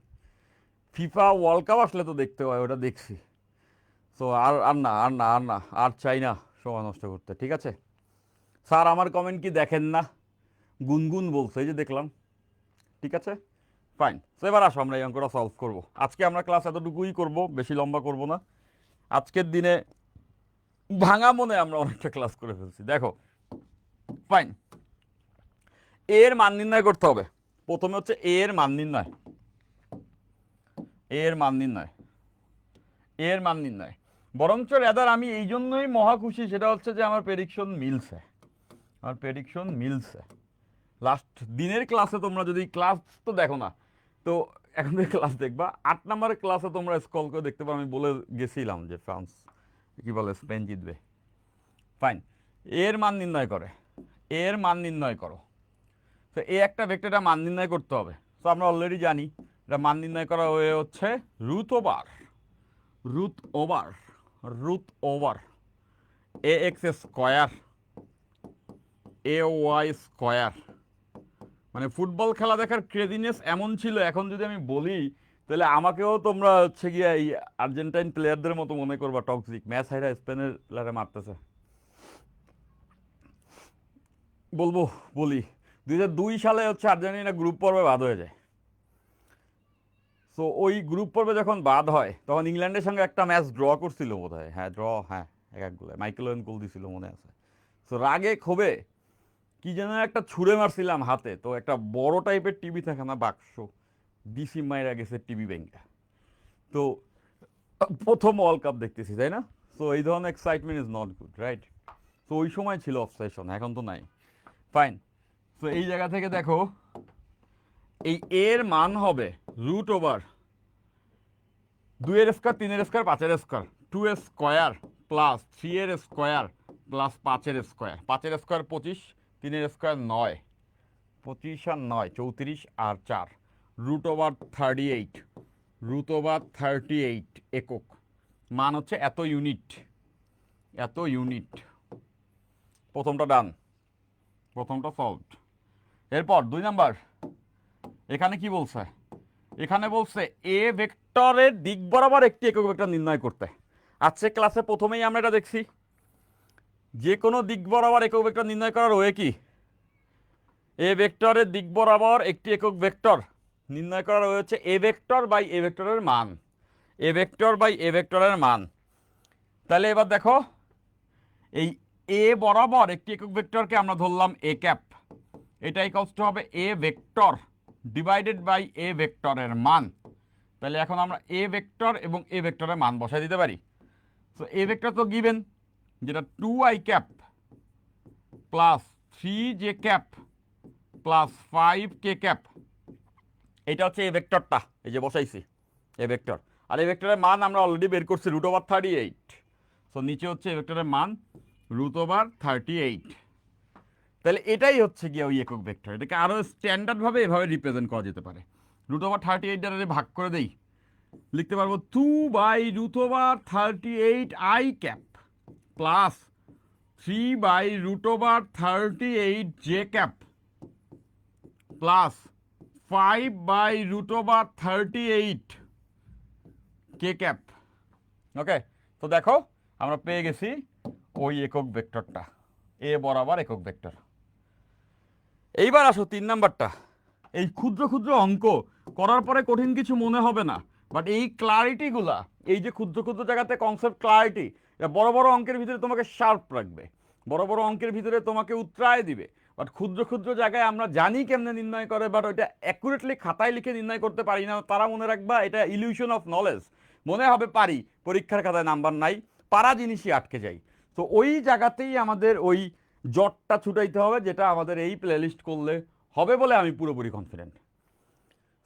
ফিফা ওয়ার্ল্ড কাপ আসলে তো দেখতে হয়, ওটা দেখছি। সো আর আর না আর না আর না আর চাই না সময় নষ্ট করতে, ঠিক আছে? স্যার আমার কমেন্ট কি দেখেন না? গুনগুন বলছে, এই যে দেখলাম, ঠিক আছে, ফাইন। তো এবার আসো আমরা এই অঙ্কটা সলভ করবো। আজকে আমরা ক্লাস এতটুকুই করব, বেশি লম্বা করব না। আজকের দিনে ভাঙা মনে আমরা অনেকটা ক্লাস করে ফেলছি। দেখো, ফাইন, এর মান নির্ণয় করতে হবে। প্রথমে হচ্ছে এর মান নির্ণয়, এর মান নির্ণয়, এর মান নির্ণয়। বরঞ্চ রেদার আমি এই জন্যই মহা খুশি, সেটা হচ্ছে যে আমার প্রেডিকশন মিলছে, আমার প্রেডিকশন মিলছে। লাস্ট দিনের ক্লাসে তোমরা যদি ক্লাস তো দেখো না, তো এখন থেকে ক্লাস দেখবা, 8 নম্বরের ক্লাসে তোমরা স্কল করে দেখতে পারো, আমি বলে গেছিলাম যে ফ্রান্স কি বলে স্পেন জিতবে। ফাইন, এর মান নির্ণয় করে, এর মান নির্ণয় করো। তো এই একটা ভেক্টরটা মান নির্ণয় করতে হবে। তো আমরা অলরেডি জানি এটা মান নির্ণয় করা হয়ে হচ্ছে root over, root over, root over A x square a Y square. মানে ফুটবল খেলা দেখার ক্রেজিনেস এমন ছিল, এখন যদি আমি বলি তাহলে আমাকেও তোমরা হচ্ছে গিয়ে এই আর্জেন্টাইন প্লেয়ারদের মতো মনে করবা, টক্সিক, ম্যাচ হাইরা স্পেনের প্লেয়ারে মারতেছে। বলবো, বলি, 2002 সালে হচ্ছে আর্জেন্টিনা গ্রুপ পর্বে বাদ হয়ে যায়। সো ওই গ্রুপ পর্বে যখন বাদ হয়, তখন ইংল্যান্ডের সঙ্গে একটা ম্যাচ ড্র করছিল বোধ হয়, হ্যাঁ ড্র, হ্যাঁ এক গোলে মাইকেল ওয়েন গোল দিছিল মনে আছে। সো রাগে ক্ষোভে কি যেন একটা ছুঁড়ে মারছিলাম হাতে, তো একটা বড় টাইপের টিভি থাকে না বাক্স, ডিসি মাইরা গেছে টিভি ব্যাংকটা। তো প্রথম ওয়ার্ল্ড কাপ দেখতেছি, তাই না? সো এই ধরনের excitement is not good, right? তো ওই সময় ছিল অবসেশন, এখন তো নাই। ফাইন, তো এই জায়গা থেকে দেখো, এই এর মান হবে রুট ওভার 2 এর স্কোয়ার, 3 এর স্কোয়ার, 5 এর স্কোয়ার, 2 এর স্কোয়ার প্লাস 3 এর স্কোয়ার প্লাস 5 এর স্কোয়ার। 5 এর স্কোয়ার 25, 3 এর স্কোয়ার 9, 25 আর 9 34 আর 4, রুট ওভার 38, রুট ওভার 38 একক। মান হচ্ছে এত ইউনিট, এত ইউনিট। প্রথমটা ডান, প্রথমটা সলভড। এরপর 2 নাম্বার, এখানে কি বলছে? এখানে বলছে এ ভেক্টরের দিক বরাবর একটি একক ভেক্টর নির্ণয় করতে। আজকে ক্লাসে প্রথমেই আমরা এটা দেখছি, যে কোনো দিক বরাবর একক ভেক্টর নির্ণয় করার ওয়ে কি? এ ভেক্টরের দিক বরাবর একটি একক ভেক্টর নির্ণয় করার ওয়ে হচ্ছে এ ভেক্টর বাই এ ভেক্টরের মান, এ ভেক্টর বাই এ ভেক্টরের মান। তাহলে এবার দেখো, এই এ বরাবর একটি একক ভেক্টরকে আমরা ধরলাম এ ক্যাপ, এটা ইকুয়ালস টু হবে এ ভেক্টর ডিভাইডেড বাই এ ভেক্টরের মান। তাহলে এখন আমরা এ ভেক্টর এবং এ ভেক্টরের মান বসাই দিতে পারি। সো এ ভেক্টর তো গিভেন, যেটা 2i cap plus 3j cap plus 5k cap, এটা হচ্ছে এ ভেক্টরটা, এই যে বসাইছি এ ভেক্টর। আর এই ভেক্টরের মান আমরা অলরেডি বের করছি √38। সো নিচে হচ্ছে এ ভেক্টরের মান √38। তাহলে এটাই হচ্ছে গিয়ে ওই একক ভেক্টর। এটাকে আরো স্ট্যান্ডার্ডভাবে এভাবে রিপ্রেজেন্ট করা যেতে পারে। √38 দ্বারা ভাগ করে দেই, লিখতে পারবো 2/√38i cap plus 3/√38j cap plus 5/√38k cap. Okay, তো দেখো আমরা পেয়ে গেছি ওই একক ভেক্টরটা, এ বরাবর একক ভেক্টর। এইবার আসো 3 নাম্বারটা। এই ক্ষুদ্র ক্ষুদ্র অঙ্ক করার পরে কঠিন কিছু মনে হবে না, বাট এই ক্লারিটিগুলা, এই যে ক্ষুদ্র ক্ষুদ্র জায়গাতে কনসেপ্ট ক্লারিটি, এটা বড় বড় অঙ্কের ভিতরে তোমাকে শার্প রাখবে, বড় বড় অঙ্কের ভিতরে তোমাকে উৎরায় দিবে। বাট ক্ষুদ্র ক্ষুদ্র জায়গায় আমরা জানি কেমনে নির্ণয় করে, বাট ওইটা অ্যাকুরেটলি খাতায় লিখে নির্ণয় করতে পারি না। তারা মনে রাখবা এটা ইলিউশন অফ নলেজ, মনে হবে পারি, পরীক্ষার খাতায় নাম্বার নাই, পারা জিনিসই আটকে যাই। তো ওই জায়গাতেই আমাদের ওই জটটা ছুটাইতে হবে, যেটা আমাদের এই প্লেলিস্ট করলে হবে বলে আমি পুরোপুরি কনফিডেন্ট।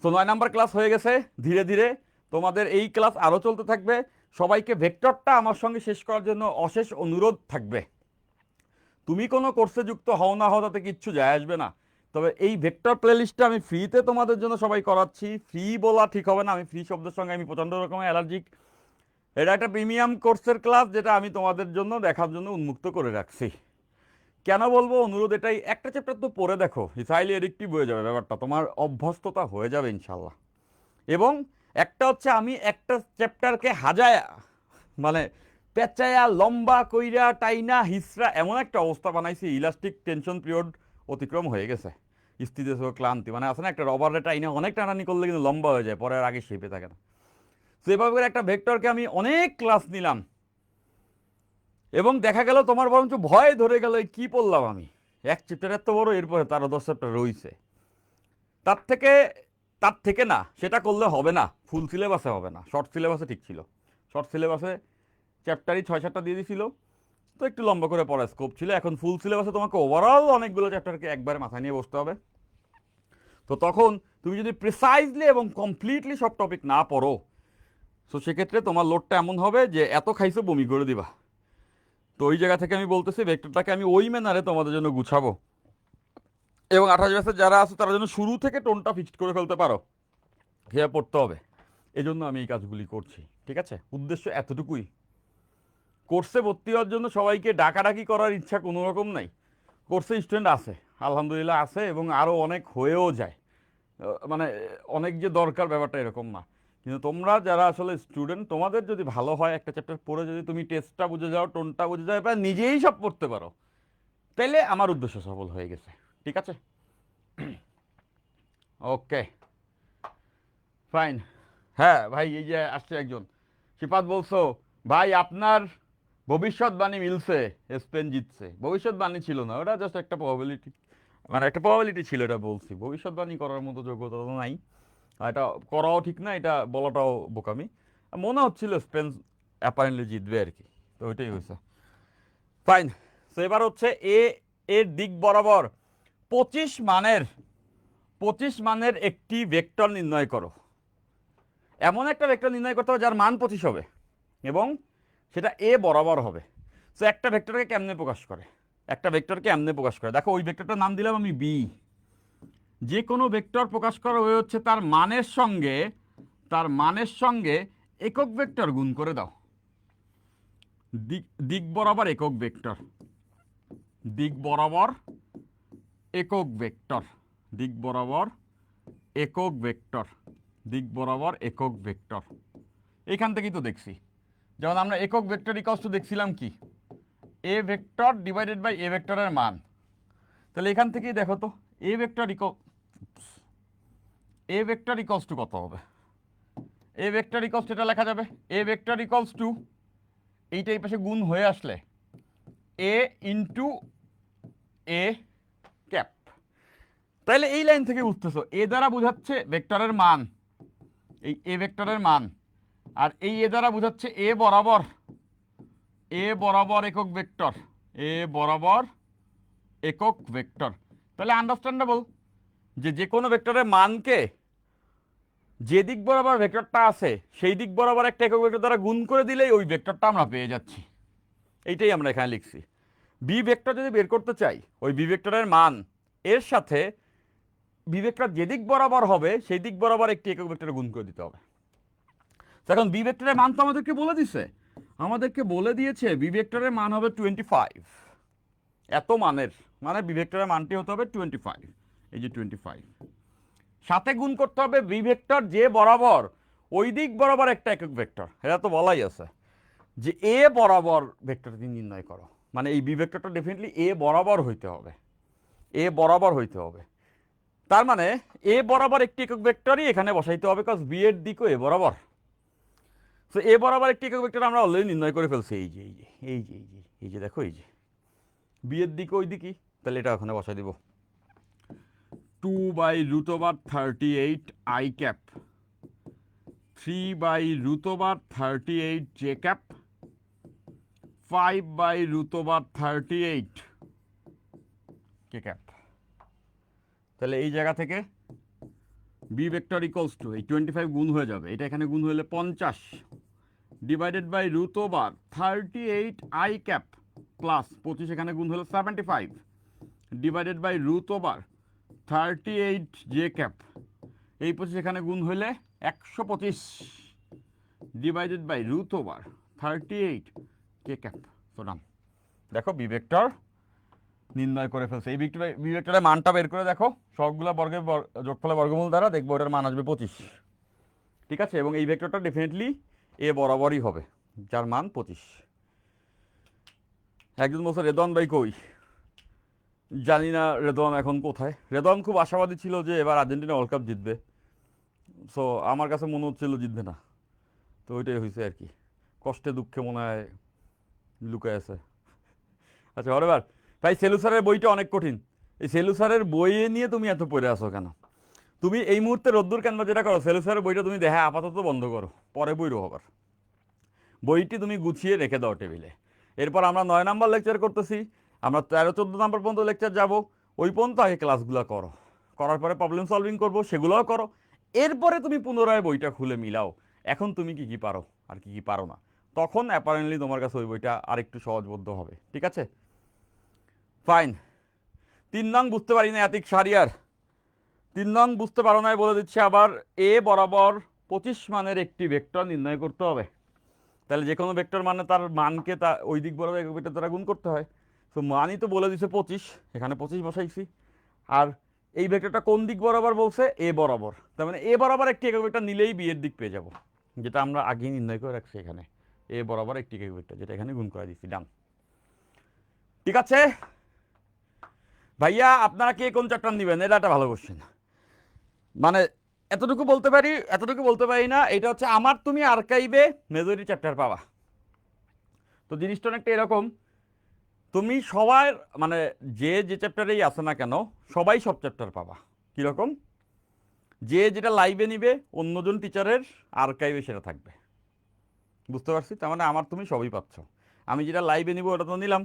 তো 9 নাম্বার ক্লাস হয়ে গেছে। ধীরে ধীরে তোমাদের এই ক্লাস আরও চলতে থাকবে। সবাইকে ভেক্টরটা আমার সঙ্গে শেষ করার জন্য অশেষ অনুরোধ থাকবে। তুমি কোনো কোর্সে যুক্ত হও না হও তাতে কিচ্ছু যায় আসবে না, তবে এই ভেক্টর প্লেলিস্টটা আমি ফ্রিতে তোমাদের জন্য সবাই করাচ্ছি। ফ্রি বলা ঠিক হবে না, আমি ফ্রি শব্দের সঙ্গে আমি প্রচণ্ড রকমের অ্যালার্জিক। এটা একটা প্রিমিয়াম কোর্সের ক্লাস, যেটা আমি তোমাদের জন্য দেখার জন্য উন্মুক্ত করে রাখছি। কেন বলবো অনুরোধ এটাই, একটা চ্যাপ্টার তো পড়ে দেখো, হিসাইলি এডিক্টিভ হয়ে যাবে ব্যাপারটা, তোমার অভ্যস্ততা হয়ে যাবে ইনশাল্লাহ। এবং একটা হচ্ছে আমি একটা চ্যাপ্টারকে হাজায়া, মানে পেঁচায়া লম্বা কইরা টাইনা হিসরা এমন একটা অবস্থা বানাইছি, ইলাস্টিক টেনশন পিরিয়ড অতিক্রম হয়ে গেছে, স্থিতিশীল ক্লান্তি, মানে আছে না একটা রবারের টাইনা অনেক টানানি করলে কিন্তু লম্বা হয়ে যায়, পরে আর আগে শেপে থাকে না। তো এভাবে করে একটা ভেক্টরকে আমি অনেক ক্লাস নিলাম, এবং দেখা গেল তোমার বরঞ্চ ভয় ধরে গেল কি পড়লাম আমি, এক চ্যাপ্টার এত বড়, এরপরে তারও 10 চ্যাপ্টার রয়েছে। তার থেকে না, সেটা করলে হবে না, ফুল সিলেবাসে হবে না, শর্ট সিলেবাসে ঠিক ছিল। শর্ট সিলেবাসে চ্যাপ্টারই 6-7টা দিয়ে দিছিল, তো একটু লম্বা করে পড়ার স্কোপ ছিল। এখন ফুল সিলেবাসে তোমাকে ওভারঅল অনেকগুলো চ্যাপ্টারকে একবারে মাথায় নিয়ে বসতে হবে। তো তখন তুমি যদি প্রিসাইজলি এবং কমপ্লিটলি সব টপিক না পড়ো, তো সেক্ষেত্রে তোমার লোডটা এমন হবে যে এত খাইছো বমি করে দিবা। তো ওই জায়গা থেকে আমি বলতেছি ভেক্টরটাকে আমি ওই ম্যানারে তোমাদের জন্য গুছাবো, এবং 28 বছর যারা আছে তারা যেন শুরু থেকে টোনটা ফিক্সড করে ফেলতে পারো, খেয়ে পড়তে হবে। এই জন্য আমি এই কাজগুলি করছি, ঠিক আছে? উদ্দেশ্য এতটুকুই। কোর্সে ভর্তি হওয়ার জন্য সবাইকে ডাকাডাকি করার ইচ্ছা কোনো রকম নাই। কোর্সে স্টুডেন্ট আছে, আলহামদুলিল্লাহ আছে, এবং আরও অনেক হয়েও যায়। মানে অনেক যে দরকার ব্যাপারটা এরকম না, কিন্তু তোমরা যারা আসলে স্টুডেন্ট, তোমাদের যদি ভালো হয়, একটা চ্যাপ্টার পড়ে যদি তুমি টেস্টটা বুঝে যাও, টোনটা বুঝে যাও, বা নিজেই সব পড়তে পারো, তাইলে আমার উদ্দেশ্য সফল হয়ে গেছে, ঠিক আছে? ওকে, ফাইন। হ্যাঁ ভাই, এই যে আসছে একজন, শিপাত বলছো ভাই আপনার ভবিষ্যৎবাণী মিলছে, স্পেন জিতছে। ভবিষ্যৎবাণী ছিল না, ওটা জাস্ট একটা প্রবাবিলিটি, মানে একটা প্রবাবিলিটি ছিল, এটা বলছি। ভবিষ্যৎবাণী করার মতো যোগ্যতা তো নাই, আর এটা করাও ঠিক না, এটা বলাটাও বোকামি। মনে হচ্ছিল স্পেন অ্যাপারেন্টলি জিতবে আর কি, তো ওইটাই হয়েছে। ফাইন। তো এবার হচ্ছে এর দিক বরাবর 25 মানের একটি ভেক্টর নির্ণয় করো। এমন একটা ভেক্টর নির্ণয় করতে হবে যার মান 25 হবে, এবং সেটা এ বরাবর হবে। তো একটা ভেক্টরকে কেমনে প্রকাশ করে, দেখো ওই ভেক্টরটার নাম দিলাম আমি বি। যে কোনো ভেক্টর প্রকাশ করা হয়ে হচ্ছে তার মানের সঙ্গে একক ভেক্টর গুণ করে দাও। দিক বরাবর একক ভেক্টর, দিক বরাবর একক ভেক্টর, দিক বরাবর একক ভেক্টর, দিক বরাবর একক ভেক্টর। এইখান থেকেই তো দেখছি, যেমন আমরা একক ভেক্টর ইকুয়ালস টু দেখছিলাম কি, এ ভেক্টর ডিভাইডেড বাই এ ভেক্টরের মান। তাহলে এখান থেকেই দেখো তো এ ভেক্টর ইকুয়ালস টু কত হবে? এ ভেক্টর ইকুয়ালস টু, এটা লেখা যাবে এ ভেক্টর ইকুয়ালস টু, এইটা এই পাশে গুণ হয়ে আসলে এ ইন্টু এ ক্যাপ। তাহলে এই লাইন থেকে বুঝতেছো এ দ্বারা বোঝাচ্ছে ভেক্টরের মান, এই এ ভেক্টরের মান, আর এই এ দ্বারা বোঝাচ্ছে এ বরাবর একক ভেক্টর, এ বরাবর একক ভেক্টর। তাহলে আন্ডারস্ট্যান্ডেবল যে কোনো ভেক্টরের মানকে যে দিক বরাবর ভেক্টরটা আছে সেই দিক বরাবর একটা একক ভেক্টর দ্বারা গুণ করে দিলেই ওই ভেক্টরটা আমরা পেয়ে যাচ্ছি। এইটাই আমরা এখানে লিখছি। বি ভেক্টর যদি বের করতে চাই, ওই বি ভেক্টরের মান এর সাথে বি ভেক্টর যে দিক বরাবর হবে সেই দিক বরাবর একটি একক ভেক্টরে গুণ করে দিতে হবে। এখন বি ভেক্টরের মান তো আমাদেরকে বলে দিছে, আমাদেরকে বলে দিয়েছে বি ভেক্টরের মান হবে 25। এত মানের মানে বি ভেক্টরের মানটি হতে হবে 25। এই যে 25 সাথে গুণ করতে হবে বি ভেক্টর যে বরাবর ওই দিক বরাবর একটা একক ভেক্টর। এটা তো বলাই আছে যে এ বরাবর ভেক্টরটি নির্ণয় করো, মানে এই বি ভেক্টরটা ডেফিনেটলি এ বরাবর হইতে হবে, এ বরাবর হইতে হবে। তার মানে এ বরাবর একটি একক ভেক্টরই এখানে বসাইতে হবে, বিকজ বি এর দিকও এ বরাবর। তো এ বরাবর একটি একক ভেক্টর আমরা অলরেডি নির্ণয় করে ফেলছি। এই যে এই যে এই যে এই যে এই যে দেখো, এই যে বি এর দিকে ওই দিকই, তাহলে এটা ওখানে বসাই দিব 2/√38 i cap 3/√38 j cap 5/√38 k cap। তাহলে এই জায়গা থেকে বি ভেক্টর ইকুয়ালস টু এই 25 গুণ হয়ে যাবে, এটা এখানে গুণ হলে 50 divided by √38 i cap plus 25 এখানে গুণ হলে 75 ডিভাইডেড বাই √38 j cap, এই 25 এখানে গুণ হলে 125 divided by √38 k cap। Sonam দেখো বি ভেক্টর নির্ণয় করে ফেলছে। এই বি ভেক্টরের মানটা বের করে দেখো, সবগুলা বর্গের যোগফলে বর্গমূল দ্বারা দেখবো এটার মান আসবে 25। ঠিক আছে, এবং এই ভেক্টরটা ডেফিনেটলি এ বরাবরই হবে যার মান 25। একজন বছর রেদওয়ান ভাই কই, জানি না রেদওয়ান এখন কোথায়। রেদওয়ান খুব আশাবাদী ছিল যে এবার আর্জেন্টিনা ওয়ার্ল্ড কাপ জিতবে, সো আমার কাছে মনে হচ্ছিল জিতবে না, তো ওইটাই হয়েছে আর কি। কষ্টে দুঃখে মনে হয় লুকায় আছে। আচ্ছা এবার ভাই সেলুসারের বইটা অনেক কঠিন, এই সেলুসারের বইয়ে নিয়ে তুমি এত পড়ে আসো কেন? তুমি এই মুহূর্তে রোদ্দুর কেন যেটা করো, সেলুসারের বইটা তুমি দেখা আপাতত বন্ধ করো, পরে বইরও হবার বইটি তুমি গুছিয়ে রেখে দাও টেবিলে। এরপর আমরা 9 নাম্বার লেকচার করতেছি, আমরা 13-14 নাম্বার পর্যন্ত লেকচার যাব, ওই পর্যন্ত আগে ক্লাসগুলো করো, করার পরে প্রবলেম সলভিং করবো সেগুলোও করো। এরপরে তুমি পুনরায় বইটা খুলে মিলাও এখন তুমি কি কি পারো আর কি কি পারো না, তখন অ্যাপারেন্টলি তোমার কাছে ওই বইটা আরেকটু সহজবোধ্য হবে। ঠিক আছে, ফাইন। 3 নং বুঝতে পারি না আতিক শাহরিয়ার, 3 নং বুঝতে পারো না বলে দিচ্ছে আবার। এ বরাবর 25 মানের একটি ভেক্টর নির্ণয় করতে হবে, তাহলে যে কোনো ভেক্টর মানে তার মানকে তা ওই দিক বরাবর এক ভেক্টর দ্বারা গুণ করতে হয়। তো মানই তো বলে দিচ্ছে 25, এখানে 25 বসাইছি। আর এই ভেক্টরটা কোন দিক বরাবর বলছে, এ বরাবর, তার মানে এ বরাবর একটি একক ভেক্টর নিলেই বি এর দিক পেয়ে যাব, যেটা আমরা আগেই নির্ণয় করে রাখছি এখানে। এ বরাবর একটি একক ভেক্টর, যেটা এখানে গুণ করে দিচ্ছি, ডান। ঠিক আছে ভাইয়া, আপনারা কে কোন চ্যাপ্টার নেবেন, এটা একটা ভালো কোশ্চেন। মানে এতটুকু বলতে পারি না, এটা হচ্ছে আমার তুমি আর্কাইভে মেজরিটি চ্যাপ্টার পাবা। তো জিনিসটা অনেকটা এরকম, তুমি সবার মানে যে চ্যাপ্টারেই আসে না কেন সবাই সব চ্যাপ্টার পাবা। কীরকম, যে যেটা লাইভে নিবে অন্যজন টিচারের আর্কাইভে সেটা থাকবে, বুঝতে পারছি? তার মানে আমার তুমি সবই পাচ্ছ। আমি যেটা লাইভে নিব ওটা তো নিলাম,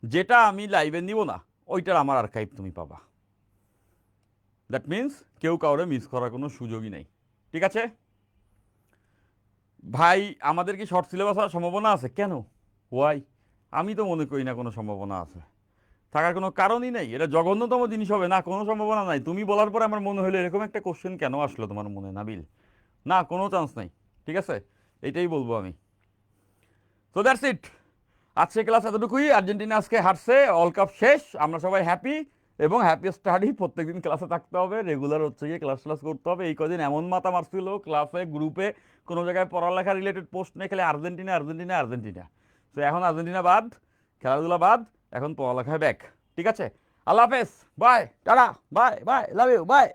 যেটা আমি লাইভে নিব না ওইটার আমার আর্কাইভ তুমি পাবা। দ্যাট মিন্স কেউ কাউরে মিস করার কোনো সুযোগই নেই। ঠিক আছে ভাই, আমাদের কি শর্ট সিলেবাস হওয়ার সম্ভাবনা আছে? কেন, ওয়াই? আমি তো মনে করি না কোনো সম্ভাবনা আছে, থাকার কোনো কারণই নেই। এটা জঘন্যতম জিনিস হবে না, কোনো সম্ভাবনা নাই। তুমি বলার পরে আমার মনে হলো এরকম একটা কোশ্চেন কেন আসলো তোমার মনে নাবিল, না কোনো চান্স নাই। ঠিক আছে, এইটাই বলবো আমি। তো দ্যাটস ইট, আজকে ক্লাস এতটুকুই। আর্জেন্টিনা আজকে হারছে, ওয়ার্ল্ড কাপ শেষ, আমরা সবাই হ্যাপি এবং হ্যাপি স্টাডি। প্রত্যেকদিন ক্লাসে থাকতে হবে, রেগুলার হচ্ছে গিয়ে ক্লাস করতে হবে। এই কদিন এমন মাথা মারছিল ক্লাসে গ্রুপে কোনো জায়গায় পড়ালেখা রিলেটেড পোস্ট নেই, খেলে আর্জেন্টিনা আর্জেন্টিনা আর্জেন্টিনা। তো এখন আর্জেন্টিনা বাদ, খেলাধুলা বাদ, এখন পড়ালেখায় ব্যাক। ঠিক আছে, আল্লাহ হাফেজ, bye, tata, bye bye, love you, by.